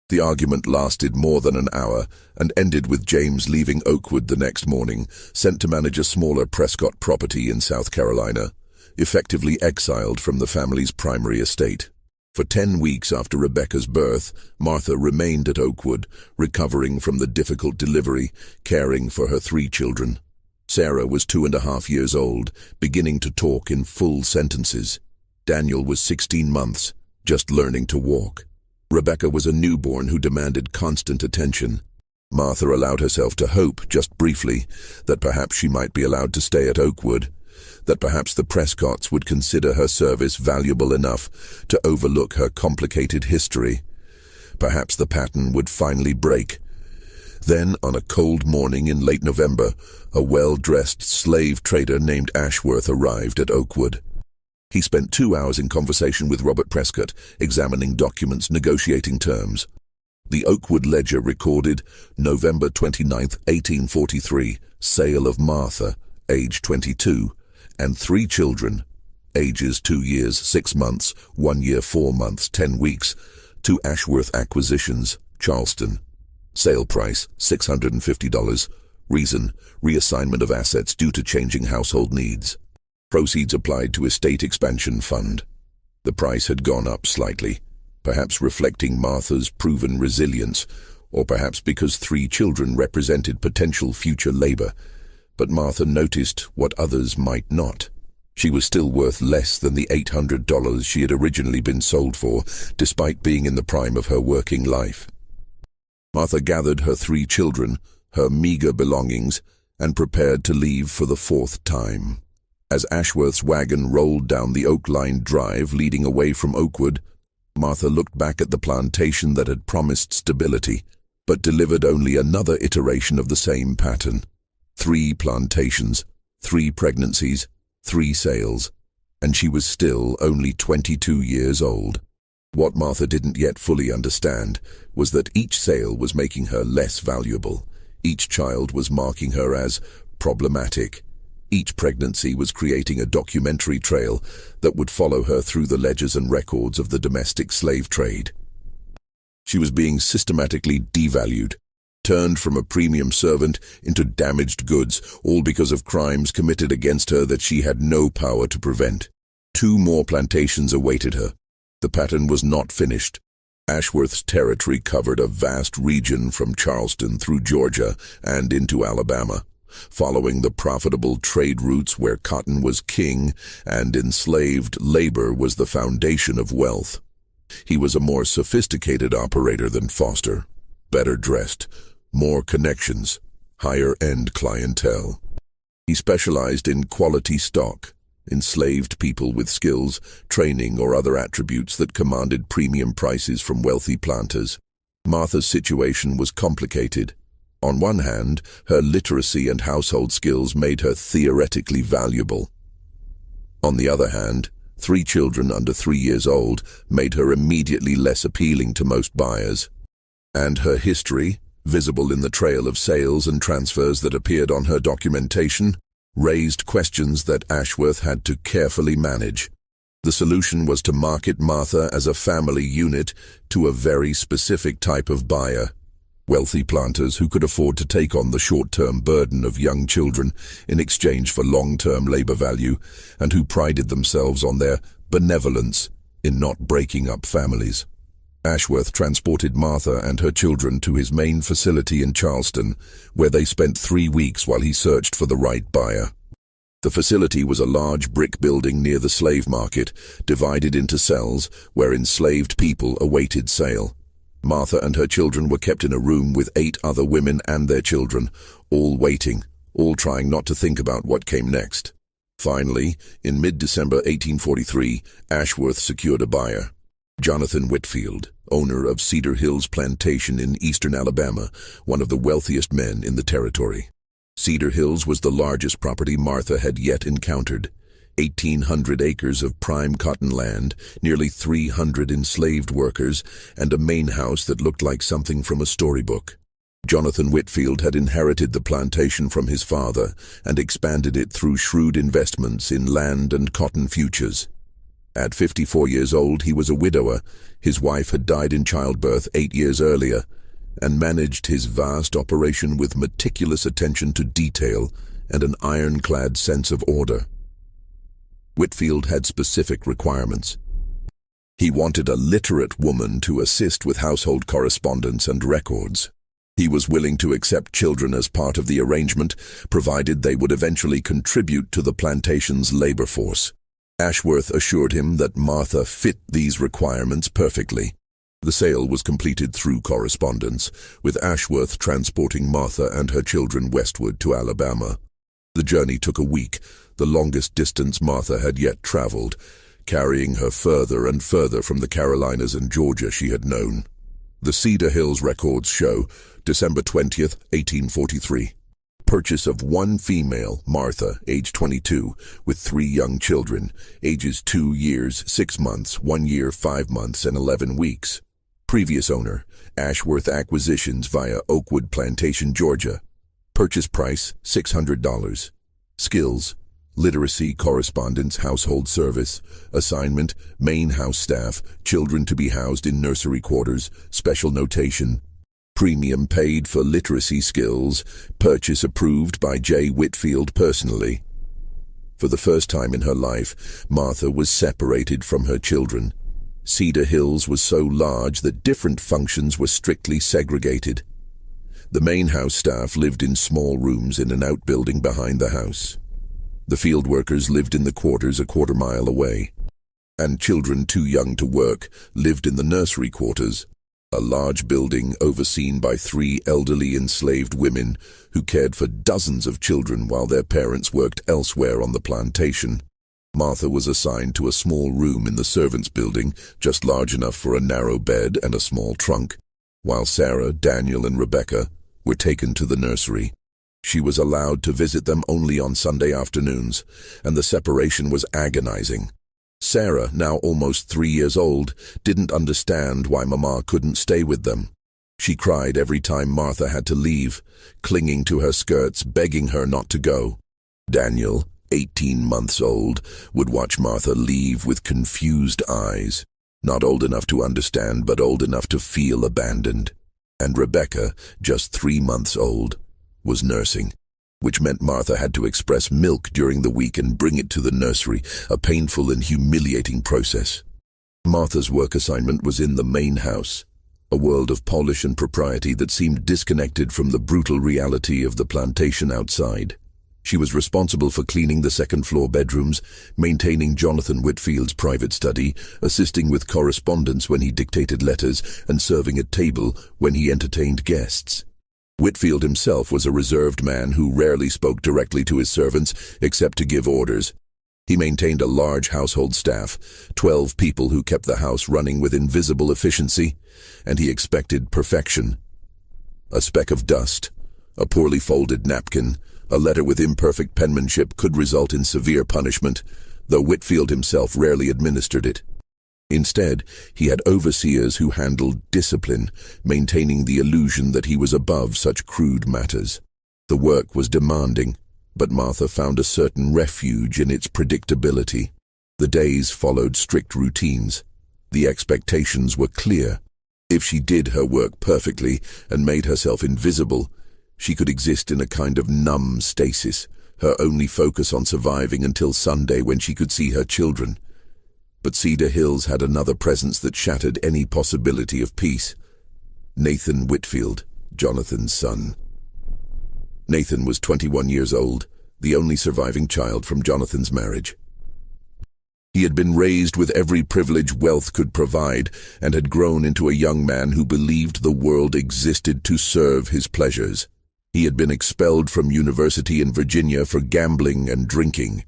The argument lasted more than an hour and ended with James leaving Oakwood the next morning, sent to manage a smaller Prescott property in South Carolina, effectively exiled from the family's primary estate. For 10 weeks after Rebecca's birth, Martha remained at Oakwood, recovering from the difficult delivery, caring for her 3 children. Sarah was 2.5 years old, beginning to talk in full sentences. Daniel was 16 months, just learning to walk. Rebecca was a newborn who demanded constant attention. Martha allowed herself to hope, just briefly, that perhaps she might be allowed to stay at Oakwood, that perhaps the Prescotts would consider her service valuable enough to overlook her complicated history. Perhaps the pattern would finally break. Then, on a cold morning in late November, a well-dressed slave trader named Ashworth arrived at Oakwood. He spent 2 hours in conversation with Robert Prescott, examining documents, negotiating terms. The Oakwood Ledger recorded November 29, 1843, sale of Martha, age 22, and 3 children, ages 2 years, 6 months, 1 year, 4 months, 10 weeks, to Ashworth Acquisitions, Charleston. Sale price, $650. Reason, reassignment of assets due to changing household needs. Proceeds applied to estate expansion fund. The price had gone up slightly, perhaps reflecting Martha's proven resilience, or perhaps because 3 children represented potential future labor. But Martha noticed what others might not. She was still worth less than the $800 she had originally been sold for, despite being in the prime of her working life. Martha gathered her 3 children, her meager belongings, and prepared to leave for the 4th time. As Ashworth's wagon rolled down the oak-lined drive leading away from Oakwood, Martha looked back at the plantation that had promised stability, but delivered only another iteration of the same pattern. 3 plantations, 3 pregnancies, 3 sales, and she was still only 22 years old. What Martha didn't yet fully understand was that each sale was making her less valuable. Each child was marking her as problematic. Each pregnancy was creating a documentary trail that would follow her through the ledgers and records of the domestic slave trade. She was being systematically devalued, turned from a premium servant into damaged goods, all because of crimes committed against her that she had no power to prevent. 2 more plantations awaited her. The pattern was not finished. Ashworth's territory covered a vast region from Charleston through Georgia and into Alabama, following the profitable trade routes where cotton was king and enslaved labor was the foundation of wealth. He was a more sophisticated operator than Foster, better dressed, more connections, higher-end clientele. He specialized in quality stock, enslaved people with skills, training, or other attributes that commanded premium prices from wealthy planters. Martha's situation was complicated. On one hand, her literacy and household skills made her theoretically valuable. On the other hand, 3 children under 3 years old made her immediately less appealing to most buyers. And her history, visible in the trail of sales and transfers that appeared on her documentation, raised questions that Ashworth had to carefully manage. The solution was to market Martha as a family unit to a very specific type of buyer. Wealthy planters who could afford to take on the short-term burden of young children in exchange for long-term labor value, and who prided themselves on their benevolence in not breaking up families. Ashworth transported Martha and her children to his main facility in Charleston, where they spent 3 weeks while he searched for the right buyer. The facility was a large brick building near the slave market, divided into cells where enslaved people awaited sale. Martha and her children were kept in a room with 8 other women and their children, all waiting, all trying not to think about what came next. Finally, in mid-December 1843, Ashworth secured a buyer. Jonathan Whitfield, owner of Cedar Hills Plantation in eastern Alabama, one of the wealthiest men in the territory. Cedar Hills was the largest property Martha had yet encountered. 1,800 acres of prime cotton land, nearly 300 enslaved workers, and a main house that looked like something from a storybook. Jonathan Whitfield had inherited the plantation from his father and expanded it through shrewd investments in land and cotton futures. At 54 years old, he was a widower. His wife had died in childbirth 8 years earlier, and managed his vast operation with meticulous attention to detail and an ironclad sense of order. Whitfield had specific requirements. He wanted a literate woman to assist with household correspondence and records. He was willing to accept children as part of the arrangement, provided they would eventually contribute to the plantation's labor force. Ashworth assured him that Martha fit these requirements perfectly. The sale was completed through correspondence, with Ashworth transporting Martha and her children westward to Alabama. The journey took a week, the longest distance Martha had yet traveled, carrying her further and further from the Carolinas and Georgia she had known. The Cedar Hills records show December 20th, 1843. Purchase of one female, Martha, age 22, with 3 young children, ages 2 years, 6 months, 1 year, 5 months, and 11 weeks. Previous owner, Ashworth Acquisitions via Oakwood Plantation, Georgia. Purchase price, $600. Skills: literacy, correspondence, household service. Assignment: main house staff, children to be housed in nursery quarters. Special notation: premium paid for literacy skills. Purchase approved by J. Whitfield personally. For the first time in her life, Martha was separated from her children. Cedar Hills was so large that different functions were strictly segregated. The main house staff lived in small rooms in an outbuilding behind the house. The field workers lived in the quarters a quarter-mile away, and children too young to work lived in the nursery quarters, a large building overseen by 3 elderly enslaved women who cared for dozens of children while their parents worked elsewhere on the plantation. Martha was assigned to a small room in the servants' building, just large enough for a narrow bed and a small trunk, while Sarah, Daniel, and Rebecca were taken to the nursery. She was allowed to visit them only on Sunday afternoons, and the separation was agonizing. Sarah, now almost 3 years old, didn't understand why Mama couldn't stay with them. She cried every time Martha had to leave, clinging to her skirts, begging her not to go. Daniel, 18 months old, would watch Martha leave with confused eyes, not old enough to understand but old enough to feel abandoned. And Rebecca, just 3 months old, was nursing, which meant Martha had to express milk during the week and bring it to the nursery, a painful and humiliating process. Martha's work assignment was in the main house, a world of polish and propriety that seemed disconnected from the brutal reality of the plantation outside. She was responsible for cleaning the second-floor bedrooms, maintaining Jonathan Whitfield's private study, assisting with correspondence when he dictated letters, and serving at table when he entertained guests. Whitfield himself was a reserved man who rarely spoke directly to his servants except to give orders. He maintained a large household staff, 12 people who kept the house running with invisible efficiency, and he expected perfection. A speck of dust, a poorly folded napkin, a letter with imperfect penmanship could result in severe punishment, though Whitfield himself rarely administered it. Instead, he had overseers who handled discipline, maintaining the illusion that he was above such crude matters. The work was demanding, but Martha found a certain refuge in its predictability. The days followed strict routines. The expectations were clear. If she did her work perfectly and made herself invisible, she could exist in a kind of numb stasis, her only focus on surviving until Sunday when she could see her children. But Cedar Hills had another presence that shattered any possibility of peace. Nathan Whitfield, Jonathan's son. Nathan was 21 years old, the only surviving child from Jonathan's marriage. He had been raised with every privilege wealth could provide and had grown into a young man who believed the world existed to serve his pleasures. He had been expelled from university in Virginia for gambling and drinking.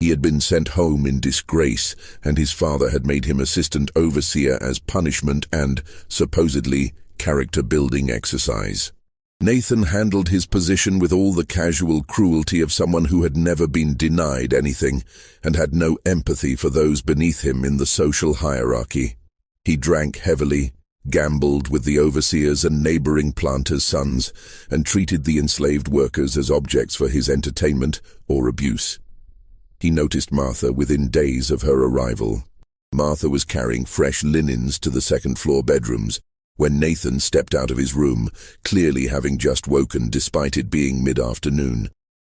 He had been sent home in disgrace, and his father had made him assistant overseer as punishment and, supposedly, character-building exercise. Nathan handled his position with all the casual cruelty of someone who had never been denied anything and had no empathy for those beneath him in the social hierarchy. He drank heavily, gambled with the overseers and neighboring planters' sons, and treated the enslaved workers as objects for his entertainment or abuse. He noticed Martha within days of her arrival. Martha was carrying fresh linens to the second-floor bedrooms when Nathan stepped out of his room, clearly having just woken despite it being mid-afternoon.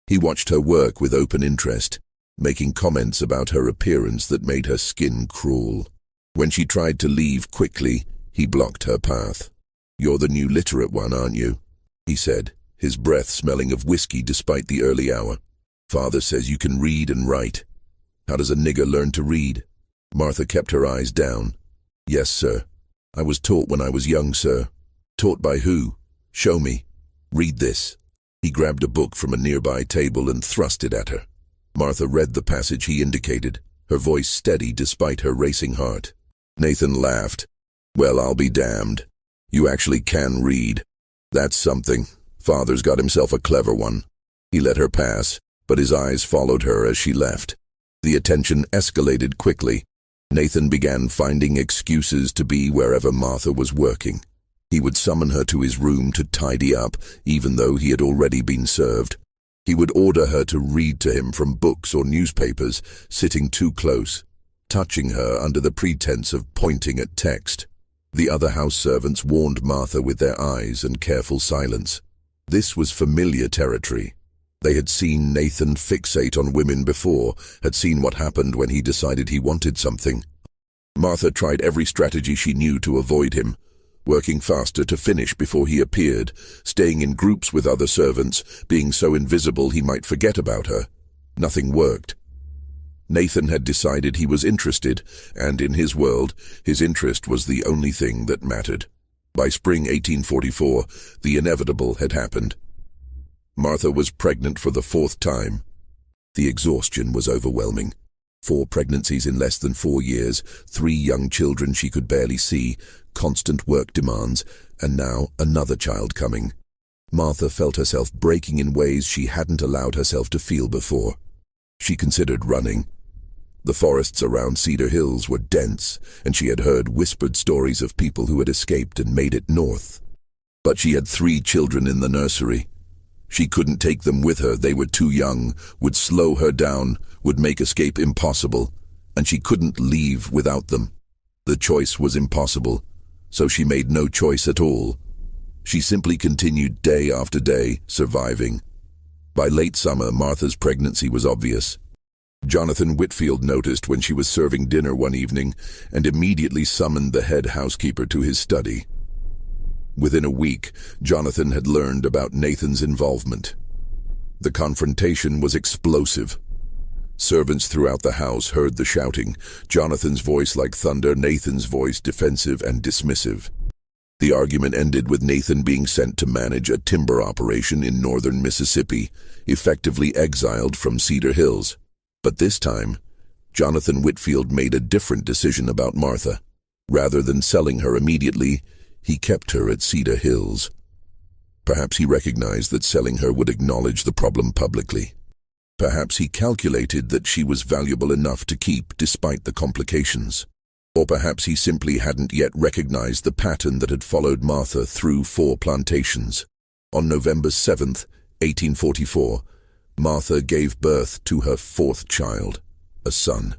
He watched her work with open interest, making comments about her appearance that made her skin crawl. When she tried to leave quickly, he blocked her path. "You're the new literate one, aren't you?" he said, his breath smelling of whiskey despite the early hour. "Father says you can read and write. How does a nigger learn to read?" Martha kept her eyes down. "Yes, sir. I was taught when I was young, sir." "Taught by who? Show me. Read this." He grabbed a book from a nearby table and thrust it at her. Martha read the passage he indicated, her voice steady despite her racing heart. Nathan laughed. "Well, I'll be damned. You actually can read. That's something. Father's got himself a clever one." He let her pass, but his eyes followed her as she left. The attention escalated quickly. Nathan began finding excuses to be wherever Martha was working. He would summon her to his room to tidy up, even though he had already been served. He would order her to read to him from books or newspapers, sitting too close, touching her under the pretense of pointing at text. The other house servants warned Martha with their eyes and careful silence. This was familiar territory. They had seen Nathan fixate on women before, had seen what happened when he decided he wanted something. Martha tried every strategy she knew to avoid him, working faster to finish before he appeared, staying in groups with other servants, being so invisible he might forget about her. Nothing worked. Nathan had decided he was interested, and in his world, his interest was the only thing that mattered. By spring 1844, the inevitable had happened. Martha was pregnant for the 4th time. The exhaustion was overwhelming. 4 pregnancies in less than 4 years, 3 young children she could barely see, constant work demands, and now another child coming. Martha felt herself breaking in ways she hadn't allowed herself to feel before. She considered running. The forests around Cedar Hills were dense, and she had heard whispered stories of people who had escaped and made it north. But she had 3 children in the nursery. She couldn't take them with her, they were too young, would slow her down, would make escape impossible, and she couldn't leave without them. The choice was impossible, so she made no choice at all. She simply continued day after day, surviving. By late summer, Martha's pregnancy was obvious. Jonathan Whitfield noticed when she was serving dinner one evening and immediately summoned the head housekeeper to his study. Within a week, Jonathan had learned about Nathan's involvement. The confrontation was explosive. Servants throughout the house heard the shouting, Jonathan's voice like thunder, Nathan's voice defensive and dismissive. The argument ended with Nathan being sent to manage a timber operation in northern Mississippi, effectively exiled from Cedar Hills. But this time, Jonathan Whitfield made a different decision about Martha. Rather than selling her immediately, he kept her at Cedar Hills. Perhaps he recognized that selling her would acknowledge the problem publicly. Perhaps he calculated that she was valuable enough to keep despite the complications. Or perhaps he simply hadn't yet recognized the pattern that had followed Martha through 4 plantations. On November 7th, 1844, Martha gave birth to her 4th child, a son.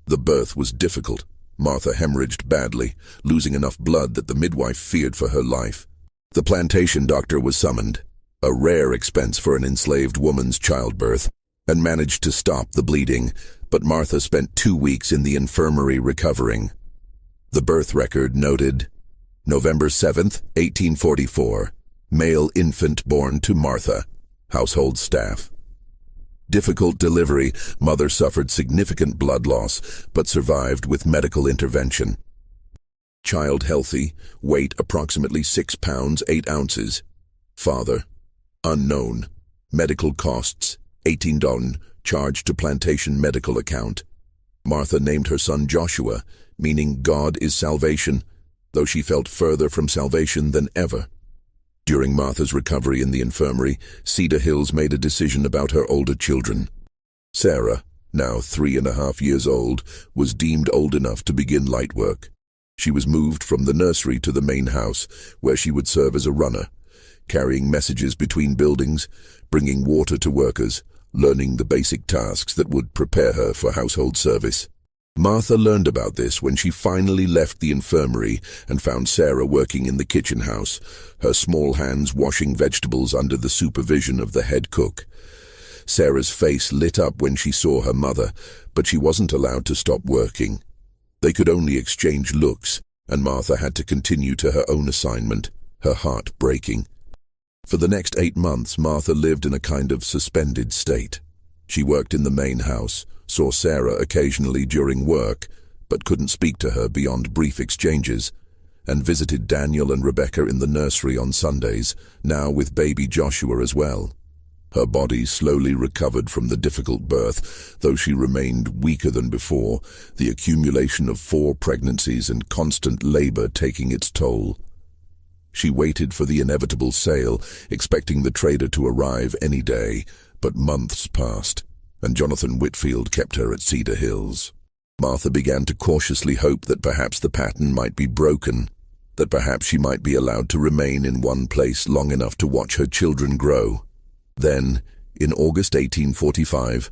The birth was difficult. Martha hemorrhaged badly, losing enough blood that the midwife feared for her life. The plantation doctor was summoned, a rare expense for an enslaved woman's childbirth, and managed to stop the bleeding, but Martha spent 2 weeks in the infirmary recovering. The birth record noted, November 7th, 1844, male infant born to Martha, household staff. Difficult delivery, mother suffered significant blood loss, but survived with medical intervention. Child healthy, weight approximately 6 pounds 8 ounces. Father, unknown. Medical costs, $18, charged to Plantation medical account. Martha named her son Joshua, meaning God is salvation, though she felt further from salvation than ever. During Martha's recovery in the infirmary, Cedar Hills made a decision about her older children. Sarah, now 3.5 years old, was deemed old enough to begin light work. She was moved from the nursery to the main house, where she would serve as a runner, carrying messages between buildings, bringing water to workers, learning the basic tasks that would prepare her for household service. Martha learned about this when she finally left the infirmary and found Sarah working in the kitchen house, her small hands washing vegetables under the supervision of the head cook. Sarah's face lit up when she saw her mother, but she wasn't allowed to stop working. They could only exchange looks, and Martha had to continue to her own assignment, her heart breaking. For the next 8 months, Martha lived in a kind of suspended state. She worked in the main house, saw Sarah occasionally during work, but couldn't speak to her beyond brief exchanges, and visited Daniel and Rebecca in the nursery on Sundays, now with baby Joshua as well. Her body slowly recovered from the difficult birth, though she remained weaker than before, the accumulation of 4 pregnancies and constant labor taking its toll. She waited for the inevitable sale, expecting the trader to arrive any day, but months passed, and Jonathan Whitfield kept her at Cedar Hills. Martha began to cautiously hope that perhaps the pattern might be broken, that perhaps she might be allowed to remain in one place long enough to watch her children grow. Then, in August 1845,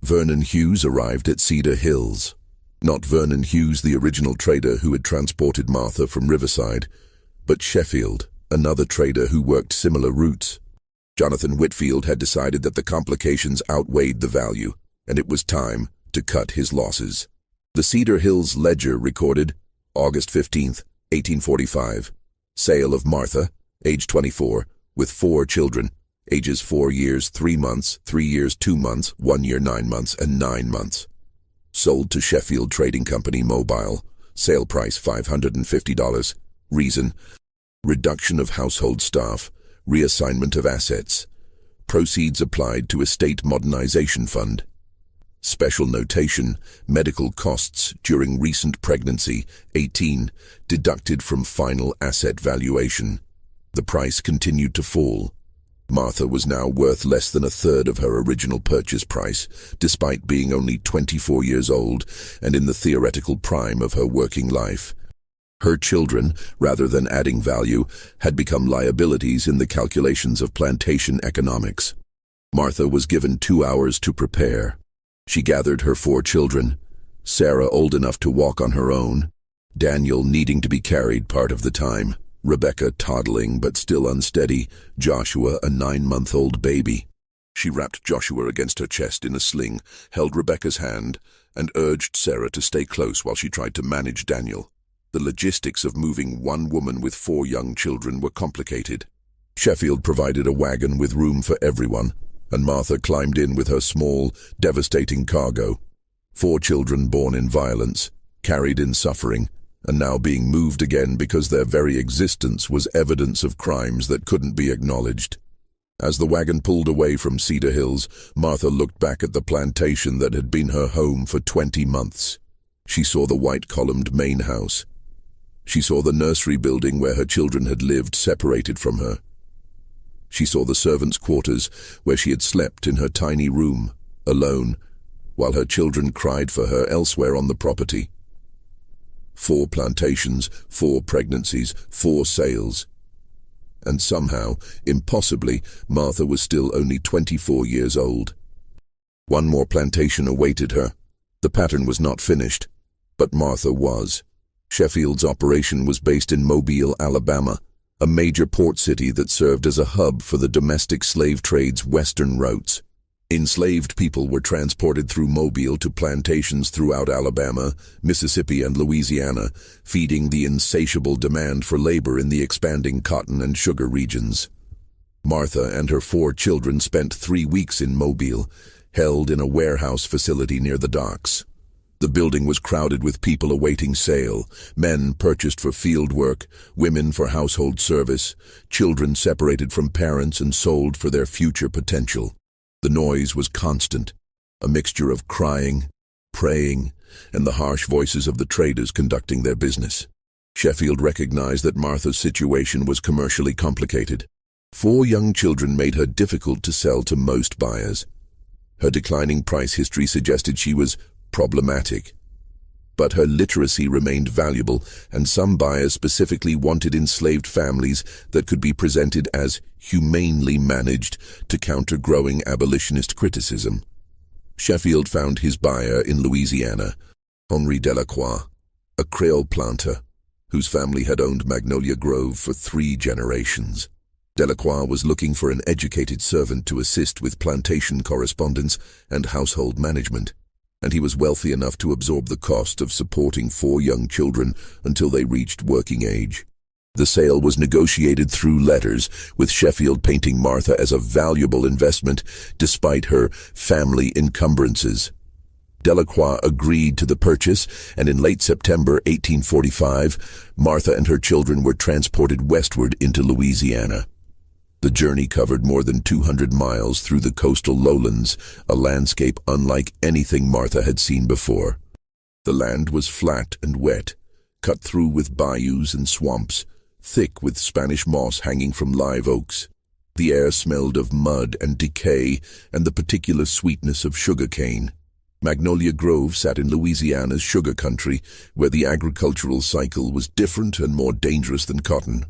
Vernon Hughes arrived at Cedar Hills. Not Vernon Hughes, the original trader who had transported Martha from Riverside, but Sheffield, another trader who worked similar routes. Jonathan Whitfield had decided that the complications outweighed the value, and it was time to cut his losses. The Cedar Hills Ledger recorded, August 15th, 1845, sale of Martha, age 24, with 4 children, ages 4 years 3 months, 3 years 2 months, 1 year 9 months, and 9 months. Sold to Sheffield Trading Company Mobile, sale price $550. Reason, reduction of household staff, reassignment of assets. Proceeds applied to Estate Modernization Fund. Special notation, medical costs during recent pregnancy, 18, deducted from final asset valuation. The price continued to fall. Martha was now worth less than 1/3 of her original purchase price, despite being only 24 years old and in the theoretical prime of her working life. Her children, rather than adding value, had become liabilities in the calculations of plantation economics. Martha was given 2 hours to prepare. She gathered her 4 children, Sarah old enough to walk on her own, Daniel needing to be carried part of the time, Rebecca toddling but still unsteady, Joshua a 9-month-old baby. She wrapped Joshua against her chest in a sling, held Rebecca's hand, and urged Sarah to stay close while she tried to manage Daniel. The logistics of moving one woman with 4 young children were complicated. Sheffield provided a wagon with room for everyone, and Martha climbed in with her small, devastating cargo. 4 children born in violence, carried in suffering, and now being moved again because their very existence was evidence of crimes that couldn't be acknowledged. As the wagon pulled away from Cedar Hills, Martha looked back at the plantation that had been her home for 20 months. She saw the white-columned main house. She saw the nursery building where her children had lived separated from her. She saw the servants' quarters where she had slept in her tiny room, alone, while her children cried for her elsewhere on the property. 4 plantations, 4 pregnancies, 4 sales. And somehow, impossibly, Martha was still only 24 years old. One more plantation awaited her, The pattern was not finished, but Martha was. Sheffield's operation was based in Mobile, Alabama, a major port city that served as a hub for the domestic slave trade's western routes. Enslaved people were transported through Mobile to plantations throughout Alabama, Mississippi, and Louisiana, feeding the insatiable demand for labor in the expanding cotton and sugar regions. Martha and her 4 children spent 3 weeks in Mobile, held in a warehouse facility near the docks. The building was crowded with people awaiting sale, men purchased for field work, women for household service, children separated from parents and sold for their future potential. The noise was constant, a mixture of crying, praying, and the harsh voices of the traders conducting their business. Sheffield recognized that Martha's situation was commercially complicated. 4 young children made her difficult to sell to most buyers. Her declining price history suggested she was problematic. But her literacy remained valuable, and some buyers specifically wanted enslaved families that could be presented as humanely managed to counter growing abolitionist criticism. Sheffield found his buyer in Louisiana, Henri Delacroix, a Creole planter whose family had owned Magnolia Grove for 3 generations. Delacroix was looking for an educated servant to assist with plantation correspondence and household management, and he was wealthy enough to absorb the cost of supporting 4 young children until they reached working age. The sale was negotiated through letters, with Sheffield painting Martha as a valuable investment despite her family encumbrances. Delacroix agreed to the purchase, and in late September 1845, Martha and her children were transported westward into Louisiana. The journey covered more than 200 miles through the coastal lowlands, a landscape unlike anything Martha had seen before. The land was flat and wet, cut through with bayous and swamps, thick with Spanish moss hanging from live oaks. The air smelled of mud and decay and the particular sweetness of sugarcane. Magnolia Grove sat in Louisiana's sugar country, where the agricultural cycle was different and more dangerous than cotton.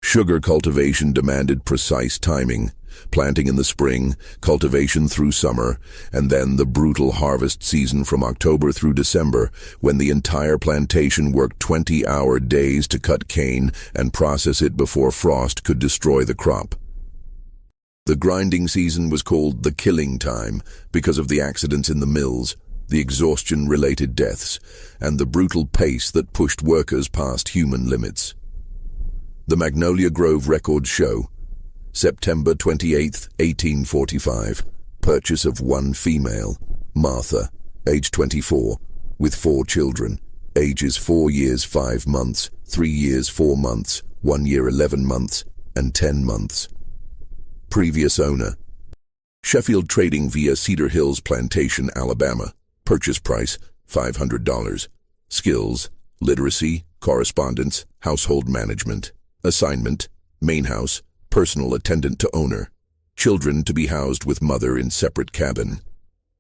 Sugar cultivation demanded precise timing, planting in the spring, cultivation through summer, and then the brutal harvest season from October through December, when the entire plantation worked 20-hour days to cut cane and process it before frost could destroy the crop. The grinding season was called the killing time because of the accidents in the mills, the exhaustion-related deaths, and the brutal pace that pushed workers past human limits. The Magnolia Grove records show, September 28, 1845, purchase of 1 female, Martha, age 24, with 4 children, ages 4 years 5 months, 3 years 4 months, 1 year 11 months, and 10 months. Previous owner, Sheffield trading via Cedar Hills Plantation, Alabama. Purchase price, $500. Skills, literacy, correspondence, household management. Assignment, main house, personal attendant to owner. Children to be housed with mother in separate cabin.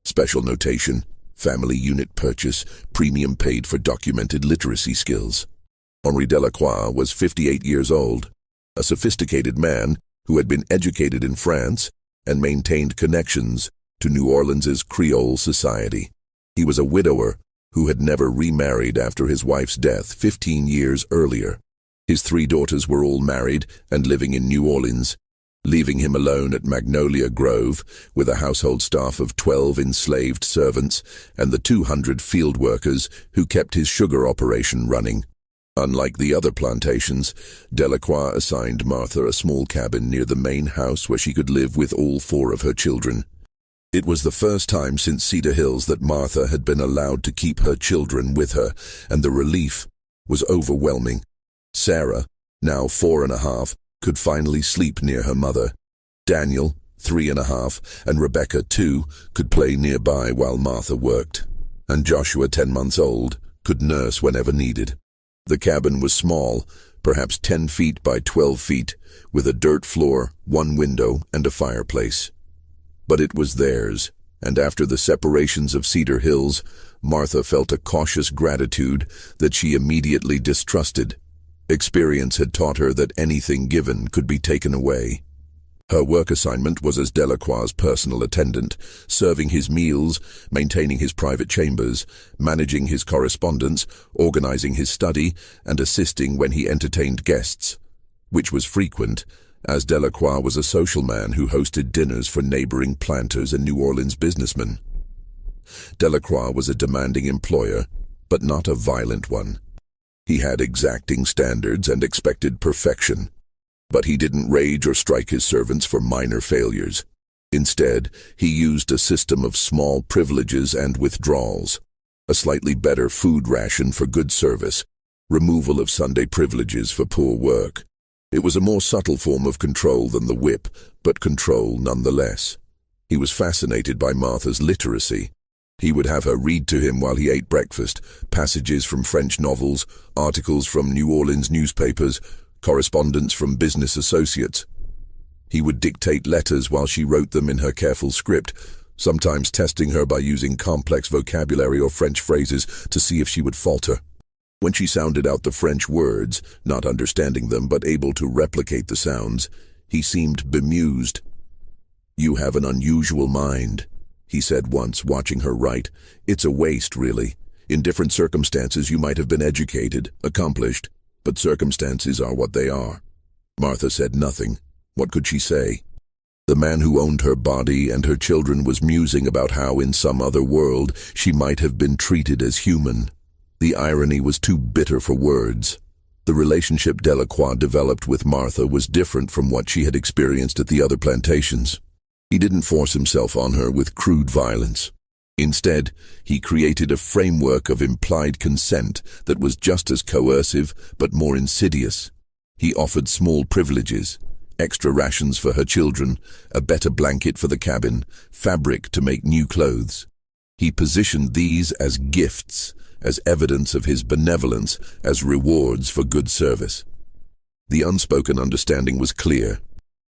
Special notation, family unit purchase, premium paid for documented literacy skills. Henri Delacroix was 58 years old, a sophisticated man who had been educated in France and maintained connections to New Orleans's Creole society. He was a widower who had never remarried after his wife's death 15 years earlier. His 3 daughters were all married and living in New Orleans, leaving him alone at Magnolia Grove with a household staff of 12 enslaved servants and the 200 field workers who kept his sugar operation running. Unlike the other plantations, Delacroix assigned Martha a small cabin near the main house where she could live with all 4 of her children. It was the first time since Cedar Hills that Martha had been allowed to keep her children with her, and the relief was overwhelming. Sarah, now 4.5, could finally sleep near her mother. Daniel, 3.5, and Rebecca, 2, could play nearby while Martha worked. And Joshua, 10 months old, could nurse whenever needed. The cabin was small, perhaps 10 feet by 12 feet, with a dirt floor, 1 window, and a fireplace. But it was theirs, and after the separations of Cedar Hills, Martha felt a cautious gratitude that she immediately distrusted. Experience had taught her that anything given could be taken away. Her work assignment was as Delacroix's personal attendant, serving his meals, maintaining his private chambers, managing his correspondence, organizing his study, and assisting when he entertained guests, which was frequent, as Delacroix was a social man who hosted dinners for neighboring planters and New Orleans businessmen. Delacroix was a demanding employer, but not a violent one. He had exacting standards and expected perfection, but he didn't rage or strike his servants for minor failures. Instead, he used a system of small privileges and withdrawals, a slightly better food ration for good service, removal of Sunday privileges for poor work. It was a more subtle form of control than the whip, but control nonetheless. He was fascinated by Martha's literacy. He would have her read to him while he ate breakfast, passages from French novels, articles from New Orleans newspapers, correspondence from business associates. He would dictate letters while she wrote them in her careful script, sometimes testing her by using complex vocabulary or French phrases to see if she would falter. When she sounded out the French words, not understanding them but able to replicate the sounds, he seemed bemused. "You have an unusual mind," he said once, watching her write. "It's a waste, really. In different circumstances you might have been educated, accomplished, but circumstances are what they are." Martha said nothing. What could she say? The man who owned her body and her children was musing about how in some other world she might have been treated as human. The irony was too bitter for words. The relationship Delacroix developed with Martha was different from what she had experienced at the other plantations. He didn't force himself on her with crude violence. Instead, he created a framework of implied consent that was just as coercive but more insidious. He offered small privileges, extra rations for her children, a better blanket for the cabin, fabric to make new clothes. He positioned these as gifts, as evidence of his benevolence, as rewards for good service. The unspoken understanding was clear.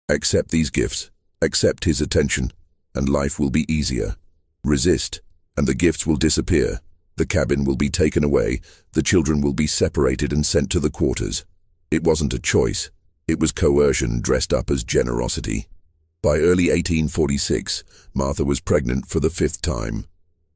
Accept these gifts, accept his attention, and life will be easier. Resist, and the gifts will disappear. The cabin will be taken away, the children will be separated and sent to the quarters. It wasn't a choice. It was coercion dressed up as generosity. By early 1846, Martha was pregnant for the 5th time.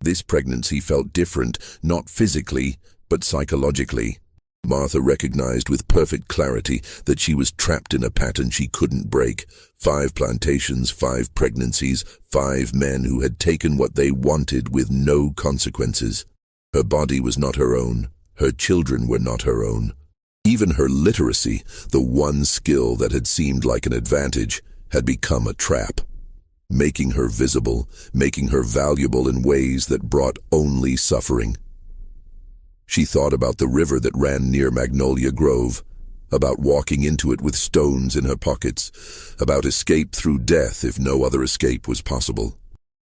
This pregnancy felt different, not physically, but psychologically. Martha recognized with perfect clarity that she was trapped in a pattern she couldn't break. 5 plantations, 5 pregnancies, 5 men who had taken what they wanted with no consequences. Her body was not her own. Her children were not her own. Even her literacy, the one skill that had seemed like an advantage, had become a trap, making her visible, making her valuable in ways that brought only suffering. She thought about the river that ran near Magnolia Grove, about walking into it with stones in her pockets, about escape through death if no other escape was possible.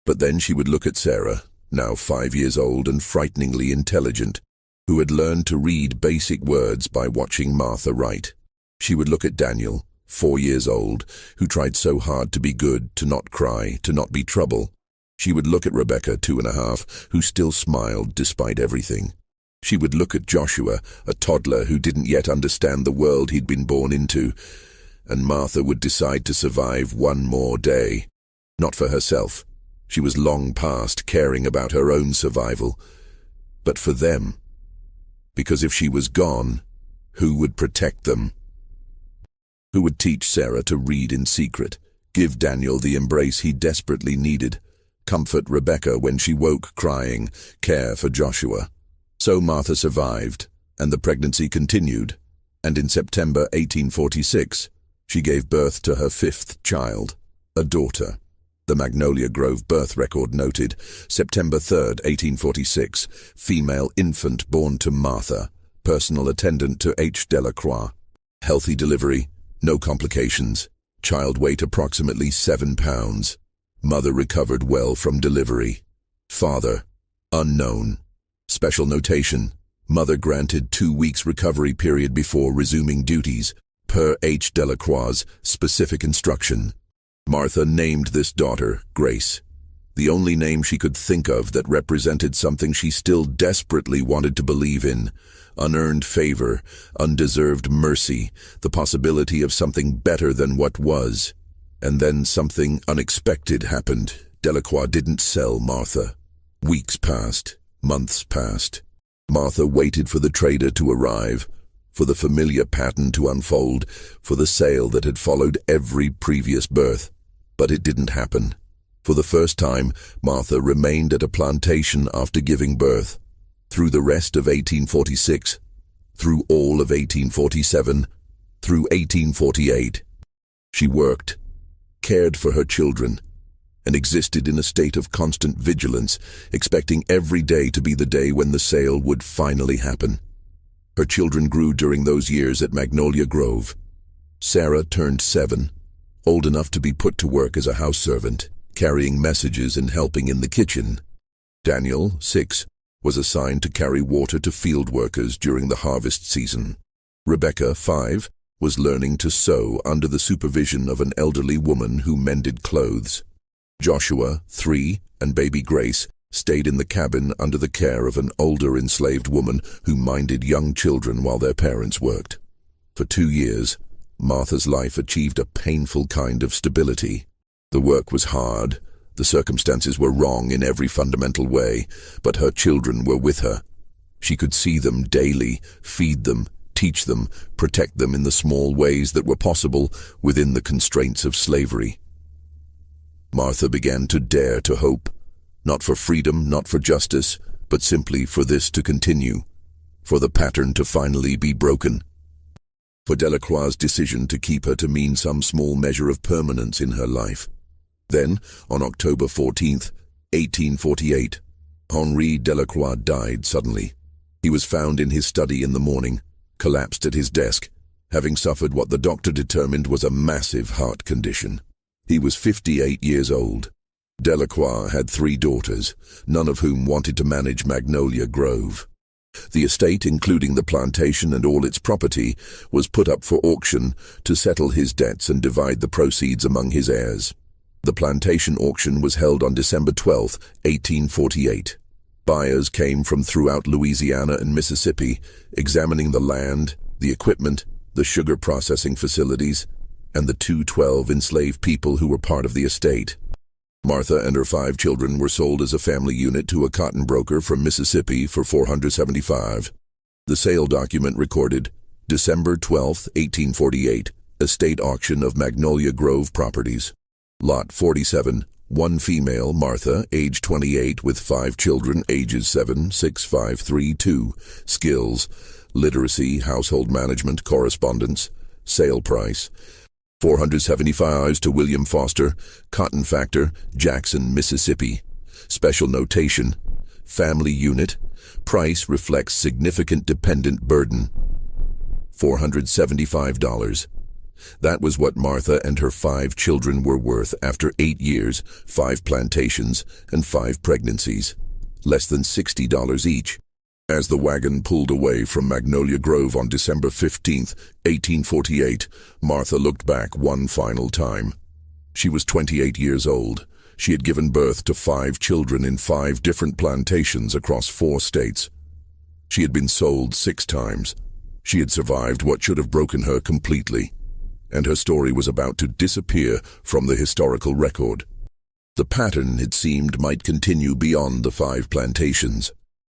But then she would look at Sarah, now 5 years old and frighteningly intelligent, who had learned to read basic words by watching Martha write. She would look at Daniel, 4 years old, who tried so hard to be good, to not cry, to not be trouble. She would look at Rebecca, 2.5, who still smiled despite everything. She would look at Joshua, a toddler who didn't yet understand the world he'd been born into, and Martha would decide to survive one more day. Not for herself. She was long past caring about her own survival, but for them. Because if she was gone, who would protect them? Who would teach Sarah to read in secret, give Daniel the embrace he desperately needed, comfort Rebecca when she woke crying, care for Joshua? So Martha survived, and the pregnancy continued, and in September 1846, she gave birth to her 5th child, a daughter. The Magnolia Grove birth record noted, September 3rd, 1846, female infant born to Martha, personal attendant to H. Delacroix. Healthy delivery, no complications, child weight approximately 7 pounds. Mother recovered well from delivery. Father, unknown. Special notation, mother granted 2 weeks recovery period before resuming duties, per H. Delacroix's specific instruction. Martha named this daughter Grace, the only name she could think of that represented something she still desperately wanted to believe in: unearned favor, undeserved mercy, the possibility of something better than what was. And then something unexpected happened. Delacroix didn't sell Martha. Weeks passed, months passed. Martha waited for the trader to arrive, for the familiar pattern to unfold, for the sale that had followed every previous birth. But it didn't happen. For the first time, Martha remained at a plantation after giving birth. Through the rest of 1846, through all of 1847, through 1848, she worked, cared for her children, and existed in a state of constant vigilance, expecting every day to be the day when the sale would finally happen. Her children grew during those years at Magnolia Grove. Sarah turned 7, old enough to be put to work as a house servant, carrying messages and helping in the kitchen. Daniel, 6, was assigned to carry water to field workers during the harvest season. Rebecca, 5, was learning to sew under the supervision of an elderly woman who mended clothes. Joshua, 3, and baby Grace stayed in the cabin under the care of an older enslaved woman who minded young children while their parents worked. For 2 years, Martha's life achieved a painful kind of stability. The work was hard, the circumstances were wrong in every fundamental way, but her children were with her. She could see them daily, feed them, teach them, protect them in the small ways that were possible within the constraints of slavery. Martha began to dare to hope, not for freedom, not for justice, but simply for this to continue, for the pattern to finally be broken, for Delacroix's decision to keep her to mean some small measure of permanence in her life. Then, on October 14th, 1848, Henri Delacroix died suddenly. He was found in his study in the morning, collapsed at his desk, having suffered what the doctor determined was a massive heart condition. He was 58 years old. Delacroix had 3 daughters, none of whom wanted to manage Magnolia Grove. The estate, including the plantation and all its property, was put up for auction to settle his debts and divide the proceeds among his heirs. The plantation auction was held on December 12, 1848. Buyers came from throughout Louisiana and Mississippi, examining the land, the equipment, the sugar processing facilities, and the 212 enslaved people who were part of the estate. Martha and her 5 children were sold as a family unit to a cotton broker from Mississippi for $475. The sale document recorded December 12, 1848, estate auction of Magnolia Grove properties. Lot 47, 1 female, Martha, age 28, with 5 children, ages 7, 6, 5, 3, 2. Skills: literacy, household management, correspondence. Sale price: $475 to William Foster, cotton factor, Jackson, Mississippi. Special notation: family unit. Price reflects significant dependent burden. $475. That was what Martha and her 5 children were worth after 8 years, 5 plantations, and 5 pregnancies. Less than $60 each. As the wagon pulled away from Magnolia Grove on December 15, 1848, Martha looked back one final time. She was 28 years old. She had given birth to 5 children in 5 different plantations across 4 states. She had been sold 6 times. She had survived what should have broken her completely, and her story was about to disappear from the historical record. The pattern, it seemed, might continue beyond the 5 plantations.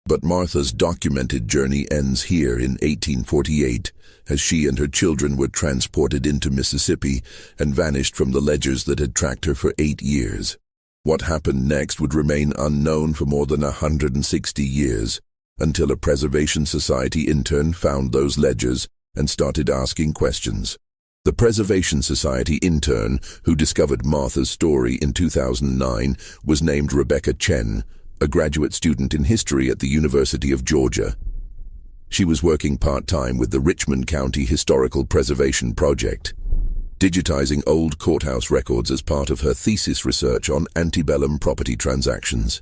But Martha's documented journey ends here in 1848, as she and her children were transported into Mississippi and vanished from the ledgers that had tracked her for 8 years. What happened next would remain unknown for more than 160 years, until a Preservation Society intern found those ledgers and started asking questions. The Preservation Society intern who discovered Martha's story in 2009 was named Rebecca Chen, a graduate student in history at the University of Georgia. She was working part-time with the Richmond County Historical Preservation Project, digitizing old courthouse records as part of her thesis research on antebellum property transactions.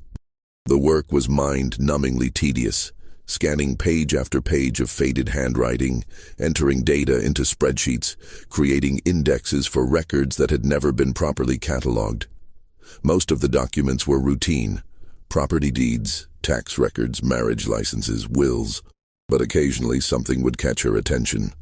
The work was mind-numbingly tedious, scanning page after page of faded handwriting, entering data into spreadsheets, creating indexes for records that had never been properly cataloged. Most of the documents were routine: property deeds, tax records, marriage licenses, wills, but occasionally something would catch her attention.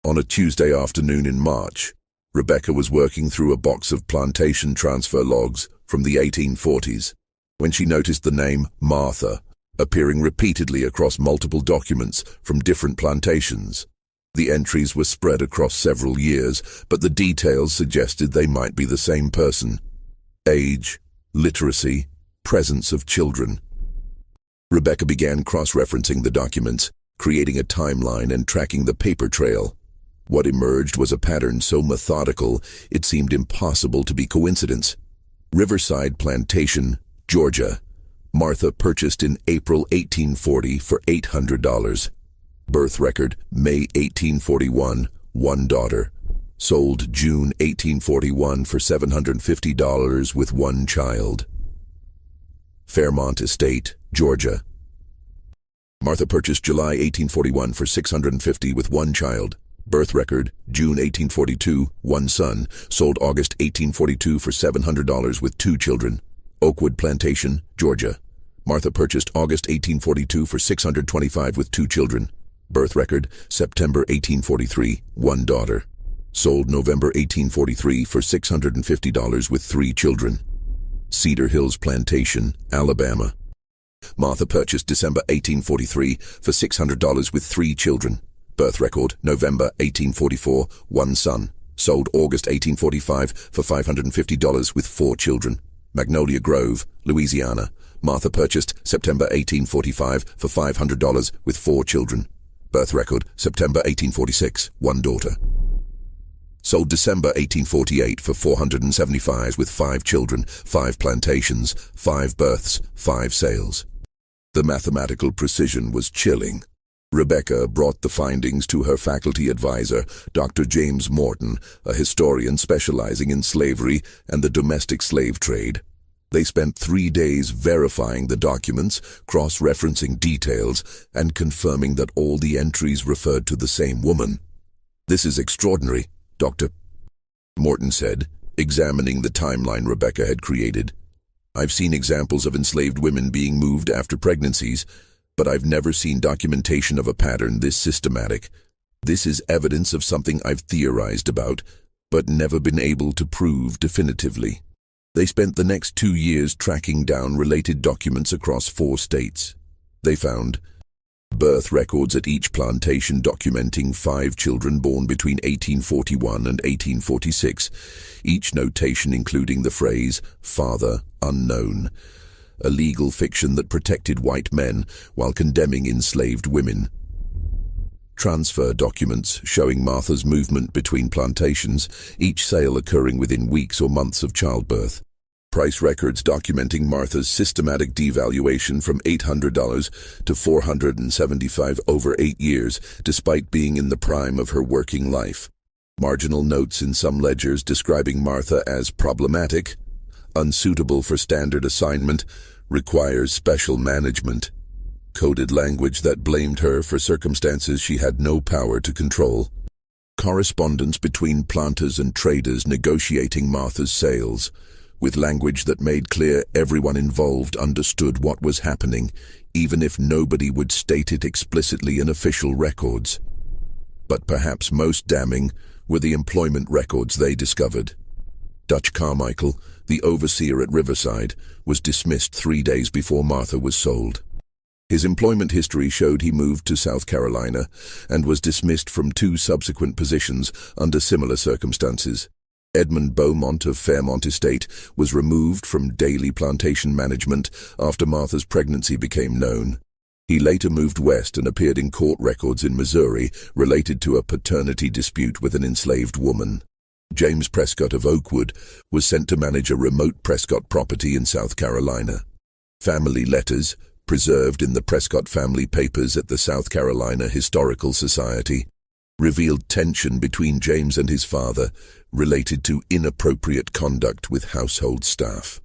On a Tuesday afternoon in March, Rebecca was working through a box of plantation transfer logs from the 1840s when she noticed the name Martha appearing repeatedly across multiple documents from different plantations. The entries were spread across several years, but the details suggested they might be the same person. Age, literacy, presence of children. Rebecca began cross-referencing the documents, creating a timeline and tracking the paper trail. What emerged was a pattern so methodical it seemed impossible to be coincidence. Riverside Plantation, Georgia. Martha purchased in April 1840 for $800. Birth record, May 1841, one daughter. Sold June 1841 for $750 with one child. Fairmont Estate, Georgia. Martha purchased July 1841 for $650 with one child. Birth record, June 1842, one son. Sold August 1842 for $700 with two children. Oakwood Plantation, Georgia. Martha purchased August 1842 for $625 with two children. Birth record, September 1843, one daughter. Sold November 1843 for $650 with three children. Cedar Hills Plantation, Alabama. Martha purchased December 1843 for $600 with three children. Birth record, November 1844, one son. Sold August 1845 for $550 with four children. Magnolia Grove, Louisiana. Martha purchased September 1845 for $500 with four children. Birth record, September 1846, one daughter. Sold December 1848 for $475 with five children, five plantations, five births, five sales. The mathematical precision was chilling. Rebecca brought the findings to her faculty advisor, Dr. James Morton, a historian specializing in slavery and the domestic slave trade. They spent 3 days verifying the documents, cross-referencing details, and confirming that all the entries referred to the same woman. "This is extraordinary," Dr. Morton said, examining the timeline Rebecca had created. "I've seen examples of enslaved women being moved after pregnancies, but I've never seen documentation of a pattern this systematic. This is evidence of something I've theorized about, but never been able to prove definitively." They spent the next 2 years tracking down related documents across 4 states. They found birth records at each plantation documenting 5 children born between 1841 and 1846, each notation including the phrase, "father unknown," a legal fiction that protected white men while condemning enslaved women. Transfer documents showing Martha's movement between plantations, each sale occurring within weeks or months of childbirth. Price records documenting Martha's systematic devaluation from $800 to $475 over 8 years, despite being in the prime of her working life. Marginal notes in some ledgers describing Martha as problematic, unsuitable for standard assignment, requires special management. Coded language that blamed her for circumstances she had no power to control. Correspondence between planters and traders negotiating Martha's sales, with language that made clear everyone involved understood what was happening, even if nobody would state it explicitly in official records. But perhaps most damning were the employment records they discovered. Dutch Carmichael, the overseer at Riverside, was dismissed 3 days before Martha was sold. His employment history showed he moved to South Carolina and was dismissed from 2 subsequent positions under similar circumstances. Edmund Beaumont of Fairmont Estate was removed from daily plantation management after Martha's pregnancy became known. He later moved west and appeared in court records in Missouri related to a paternity dispute with an enslaved woman. James Prescott of Oakwood was sent to manage a remote Prescott property in South Carolina. Family letters, preserved in the Prescott family papers at the South Carolina Historical Society, revealed tension between James and his father related to inappropriate conduct with household staff.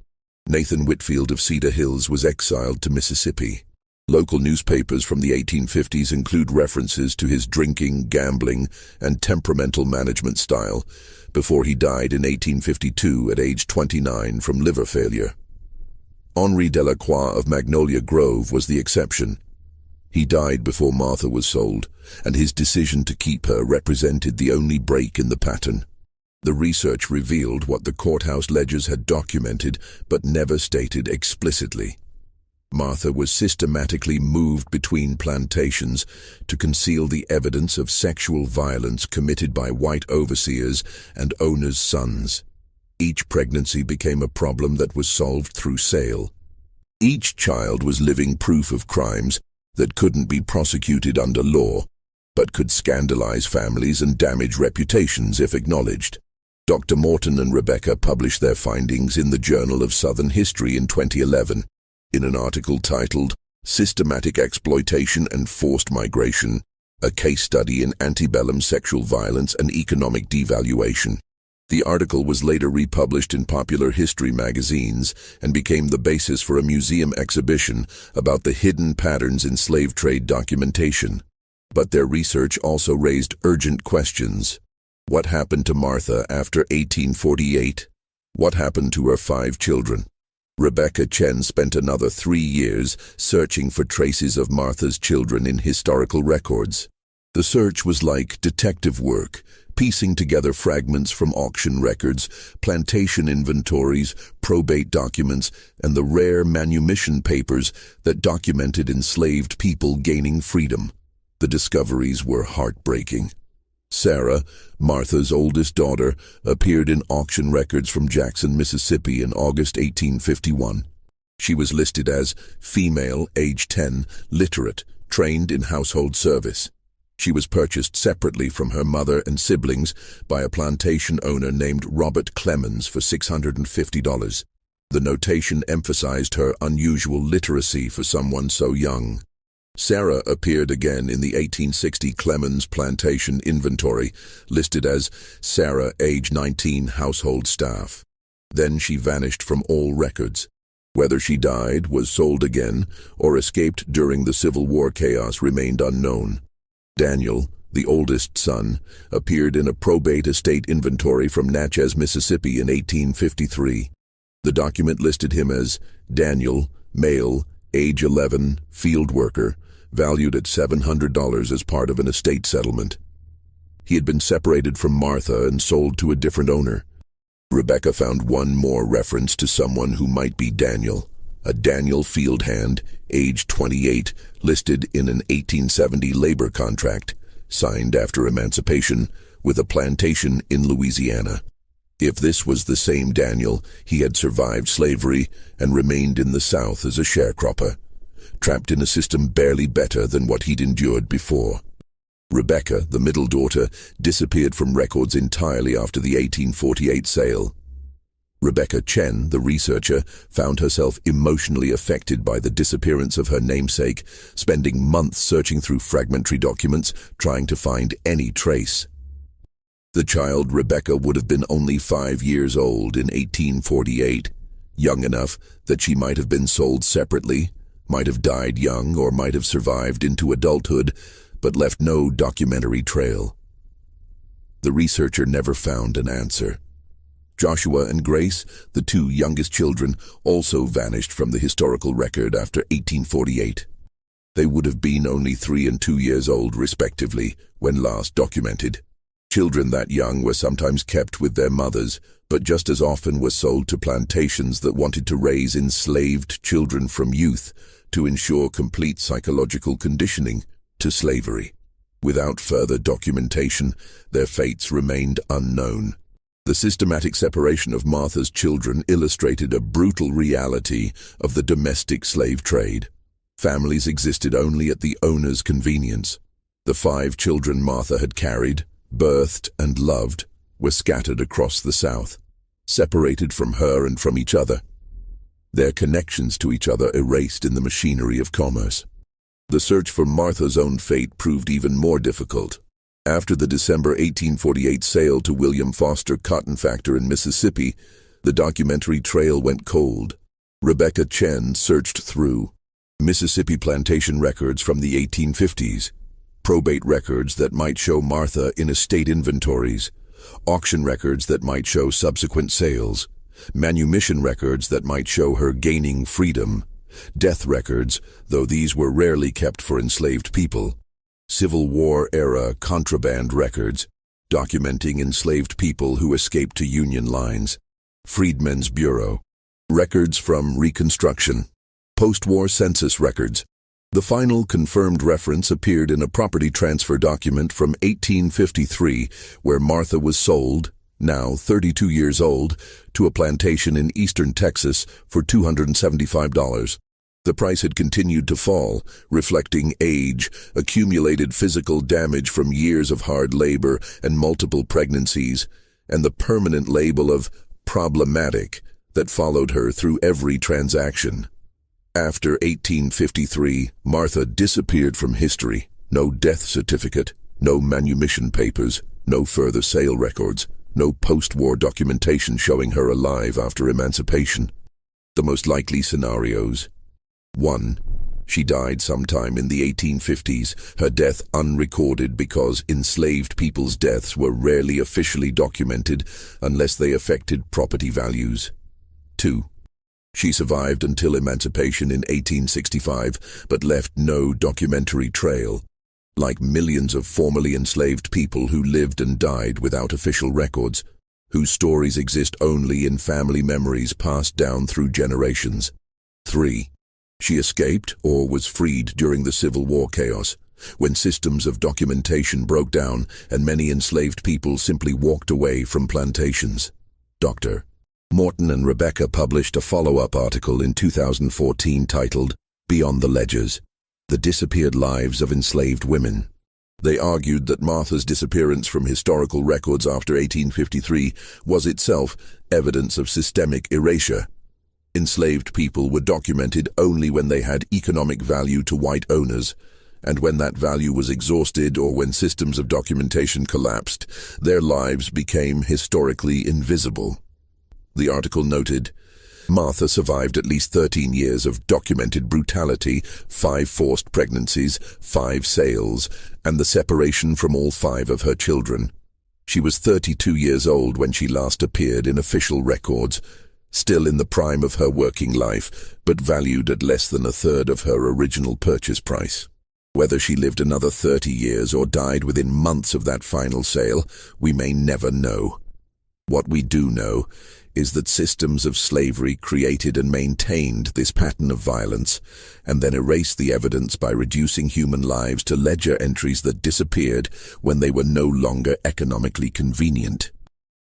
Nathan Whitfield of Cedar Hills was exiled to Mississippi. Local newspapers from the 1850s include references to his drinking, gambling, and temperamental management style before he died in 1852 at age 29 from liver failure. Henri Delacroix of Magnolia Grove was the exception. He died before Martha was sold, and his decision to keep her represented the only break in the pattern. The research revealed what the courthouse ledgers had documented but never stated explicitly. Martha was systematically moved between plantations to conceal the evidence of sexual violence committed by white overseers and owners' sons. Each pregnancy became a problem that was solved through sale. Each child was living proof of crimes that couldn't be prosecuted under law, but could scandalize families and damage reputations if acknowledged. Dr. Morton and Rebecca published their findings in the Journal of Southern History in 2011. In an article titled, "Systematic Exploitation and Forced Migration, a Case Study in Antebellum Sexual Violence and Economic Devaluation." The article was later republished in popular history magazines and became the basis for a museum exhibition about the hidden patterns in slave trade documentation. But their research also raised urgent questions. What happened to Martha after 1848? What happened to her 5 children? Rebecca Chen spent another 3 years searching for traces of Martha's children in historical records. The search was like detective work, piecing together fragments from auction records, plantation inventories, probate documents, and the rare manumission papers that documented enslaved people gaining freedom. The discoveries were heartbreaking. Sarah, Martha's oldest daughter, appeared in auction records from Jackson, Mississippi in August 1851. She was listed as female, age 10, literate, trained in household service. She was purchased separately from her mother and siblings by a plantation owner named Robert Clemens for $650. The notation emphasized her unusual literacy for someone so young. Sarah appeared again in the 1860 Clemens Plantation inventory, listed as Sarah, age 19, household staff. Then she vanished from all records. Whether she died, was sold again, or escaped during the Civil War chaos remained unknown. Daniel, the oldest son, appeared in a probate estate inventory from Natchez, Mississippi in 1853. The document listed him as Daniel, male, age 11, field worker, valued at $700 as part of an estate settlement. He had been separated from Martha and sold to a different owner. Rebecca found one more reference to someone who might be Daniel, a Daniel field hand, age 28, listed in an 1870 labor contract, signed after emancipation, with a plantation in Louisiana. If this was the same Daniel, he had survived slavery and remained in the South as a sharecropper, trapped in a system barely better than what he'd endured before. Rebecca, the middle daughter, disappeared from records entirely after the 1848 sale. Rebecca Chen, the researcher, found herself emotionally affected by the disappearance of her namesake, spending months searching through fragmentary documents, trying to find any trace. The child Rebecca would have been only 5 years old in 1848, young enough that she might have been sold separately, might have died young, or might have survived into adulthood, but left no documentary trail. The researcher never found an answer. Joshua and Grace, the 2 youngest children, also vanished from the historical record after 1848. They would have been only 3 and 2 years old, respectively, when last documented. Children that young were sometimes kept with their mothers, but just as often were sold to plantations that wanted to raise enslaved children from youth to ensure complete psychological conditioning to slavery. Without further documentation, their fates remained unknown. The systematic separation of Martha's children illustrated a brutal reality of the domestic slave trade. Families existed only at the owner's convenience. The 5 children Martha had carried, birthed, and loved were scattered across the South, separated from her and from each other, their connections to each other erased in the machinery of commerce. The search for Martha's own fate proved even more difficult. After the December 1848 sale to William Foster Cotton Factor in Mississippi, the documentary trail went cold. Rebecca Chen searched through Mississippi plantation records from the 1850s, probate records that might show Martha in estate inventories, auction records that might show subsequent sales, manumission records that might show her gaining freedom, death records, though these were rarely kept for enslaved people, Civil War-era contraband records, documenting enslaved people who escaped to Union lines. Freedmen's Bureau. Records from Reconstruction. Post-war census records. The final confirmed reference appeared in a property transfer document from 1853, where Martha was sold, now 32 years old, to a plantation in eastern Texas for $275. The price had continued to fall, reflecting age, accumulated physical damage from years of hard labor and multiple pregnancies, and the permanent label of problematic that followed her through every transaction. After 1853, Martha disappeared from history. No death certificate, no manumission papers, no further sale records, no post-war documentation showing her alive after emancipation. The most likely scenarios: 1. She died sometime in the 1850s, her death unrecorded because enslaved people's deaths were rarely officially documented unless they affected property values. 2. She survived until emancipation in 1865, but left no documentary trail. Like millions of formerly enslaved people who lived and died without official records, whose stories exist only in family memories passed down through generations. 3. She escaped or was freed during the Civil War chaos, when systems of documentation broke down and many enslaved people simply walked away from plantations. Dr. Morton and Rebecca published a follow-up article in 2014 titled Beyond the Ledgers: The Disappeared Lives of Enslaved Women. They argued that Martha's disappearance from historical records after 1853 was itself evidence of systemic erasure. Enslaved people were documented only when they had economic value to white owners, and when that value was exhausted or when systems of documentation collapsed, their lives became historically invisible. The article noted, Martha survived at least 13 years of documented brutality, 5 forced pregnancies, 5 sales, and the separation from all 5 of her children. She was 32 years old when she last appeared in official records, still in the prime of her working life, but valued at less than a third of her original purchase price. Whether she lived another 30 years or died within months of that final sale, we may never know. What we do know is that systems of slavery created and maintained this pattern of violence, and then erased the evidence by reducing human lives to ledger entries that disappeared when they were no longer economically convenient.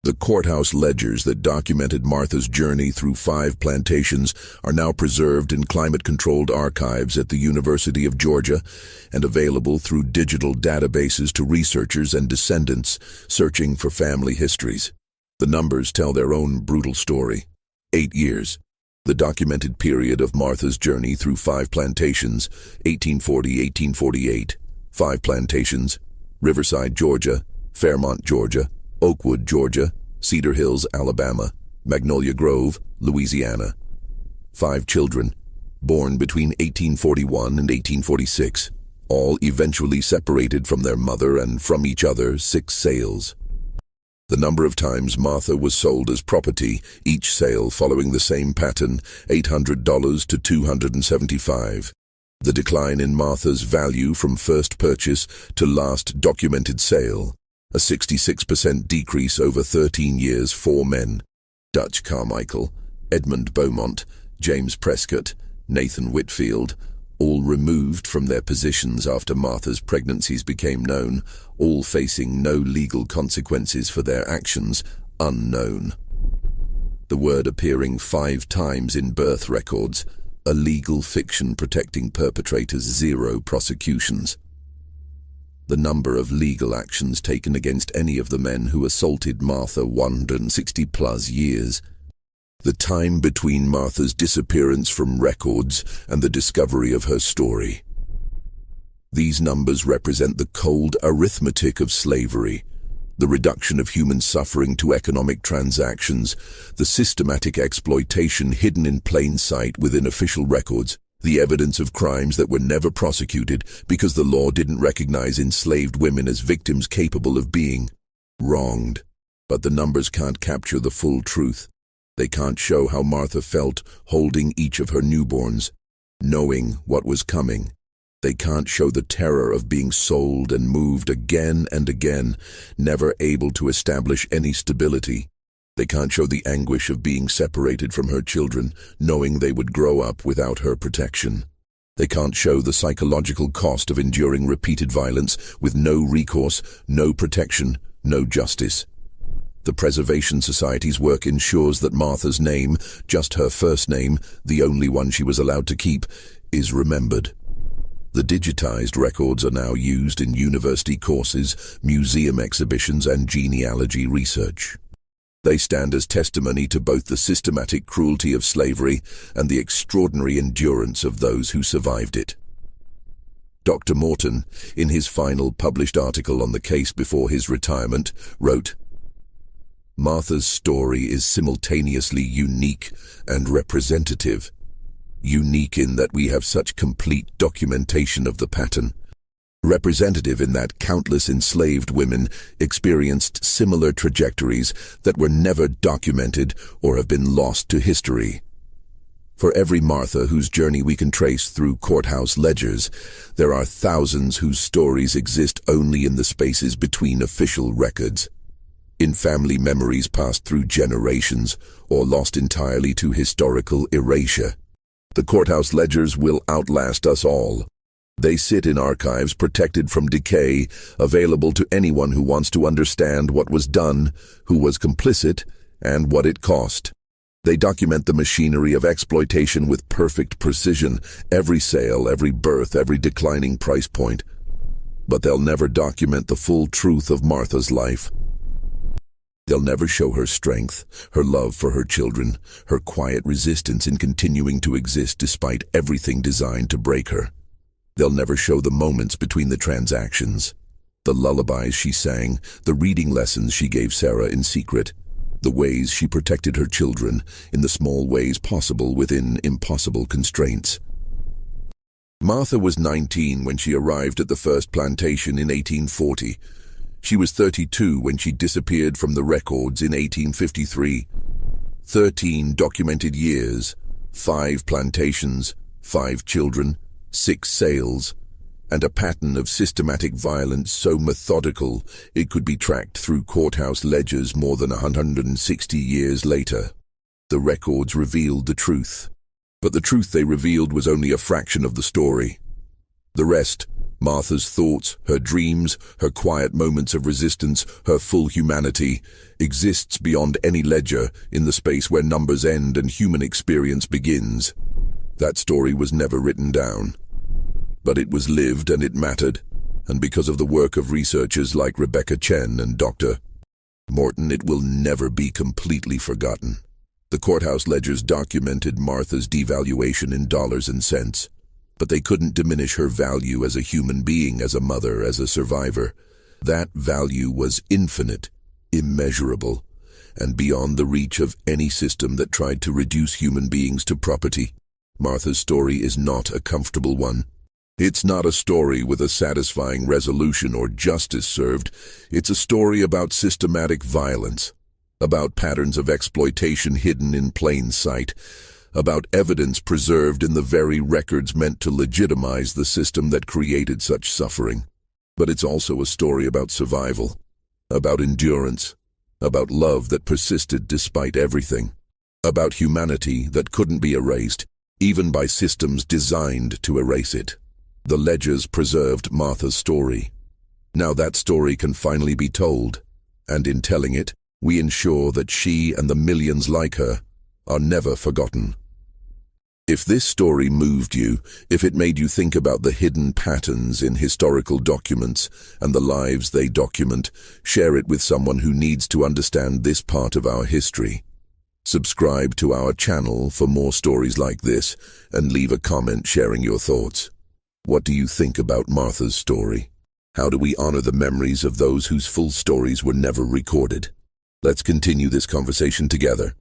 The courthouse ledgers that documented Martha's journey through 5 plantations are now preserved in climate-controlled archives at the University of Georgia and available through digital databases to researchers and descendants searching for family histories. The numbers tell their own brutal story. 8 years. The documented period of Martha's journey through 5 plantations, 1840-1848. 5 plantations: Riverside, Georgia; Fairmont, Georgia; Oakwood, Georgia; Cedar Hills, Alabama; Magnolia Grove, Louisiana. 5 children, born between 1841 and 1846, all eventually separated from their mother and from each other. 6 sales. The number of times Martha was sold as property, each sale following the same pattern, $800 to $275. The decline in Martha's value from first purchase to last documented sale, a 66% decrease over 13 years. 4 men: Dutch Carmichael, Edmund Beaumont, James Prescott, Nathan Whitfield, all removed from their positions after Martha's pregnancies became known, all facing no legal consequences for their actions, unknown. The word appearing 5 times in birth records, a legal fiction protecting perpetrators, 0 prosecutions. The number of legal actions taken against any of the men who assaulted Martha, 160+ years. The time between Martha's disappearance from records and the discovery of her story. These numbers represent the cold arithmetic of slavery, the reduction of human suffering to economic transactions, the systematic exploitation hidden in plain sight within official records, the evidence of crimes that were never prosecuted because the law didn't recognize enslaved women as victims capable of being wronged. But the numbers can't capture the full truth. They can't show how Martha felt holding each of her newborns, knowing what was coming. They can't show the terror of being sold and moved again and again, never able to establish any stability. They can't show the anguish of being separated from her children, knowing they would grow up without her protection. They can't show the psychological cost of enduring repeated violence with no recourse, no protection, no justice. The Preservation Society's work ensures that Martha's name, just her first name, the only one she was allowed to keep, is remembered. The digitized records are now used in university courses, museum exhibitions, and genealogy research. They stand as testimony to both the systematic cruelty of slavery and the extraordinary endurance of those who survived it. Dr. Morton, in his final published article on the case before his retirement, wrote, "Martha's story is simultaneously unique and representative. Unique in that we have such complete documentation of the pattern. Representative in that countless enslaved women experienced similar trajectories that were never documented or have been lost to history. For every Martha whose journey we can trace through courthouse ledgers, there are thousands whose stories exist only in the spaces between official records, in family memories passed through generations or lost entirely to historical erasure. The courthouse ledgers will outlast us all. They sit in archives protected from decay, available to anyone who wants to understand what was done, who was complicit, and what it cost. They document the machinery of exploitation with perfect precision, every sale, every birth, every declining price point. But they'll never document the full truth of Martha's life. They'll never show her strength, her love for her children, her quiet resistance in continuing to exist despite everything designed to break her. They'll never show the moments between the transactions, the lullabies she sang, the reading lessons she gave Sarah in secret, the ways she protected her children in the small ways possible within impossible constraints. Martha was 19 when she arrived at the first plantation in 1840. She was 32 when she disappeared from the records in 1853. 13 documented years, 5 plantations, 5 children, 6 sales, and a pattern of systematic violence so methodical it could be tracked through courthouse ledgers more than 160 years later. The records revealed the truth, but the truth they revealed was only a fraction of the story. The rest, Martha's thoughts, her dreams, her quiet moments of resistance, her full humanity, exists beyond any ledger in the space where numbers end and human experience begins. That story was never written down. But it was lived and it mattered, and because of the work of researchers like Rebecca Chen and Dr. Morton, it will never be completely forgotten. The courthouse ledgers documented Martha's devaluation in dollars and cents, but they couldn't diminish her value as a human being, as a mother, as a survivor. That value was infinite, immeasurable, and beyond the reach of any system that tried to reduce human beings to property. Martha's story is not a comfortable one. It's not a story with a satisfying resolution or justice served. It's a story about systematic violence, about patterns of exploitation hidden in plain sight, about evidence preserved in the very records meant to legitimize the system that created such suffering. But it's also a story about survival, about endurance, about love that persisted despite everything, about humanity that couldn't be erased, even by systems designed to erase it. The ledgers preserved Martha's story. Now that story can finally be told, and in telling it, we ensure that she and the millions like her are never forgotten. If this story moved you, if it made you think about the hidden patterns in historical documents and the lives they document, share it with someone who needs to understand this part of our history. Subscribe to our channel for more stories like this, and leave a comment sharing your thoughts. What do you think about Martha's story? How do we honor the memories of those whose full stories were never recorded? Let's continue this conversation together.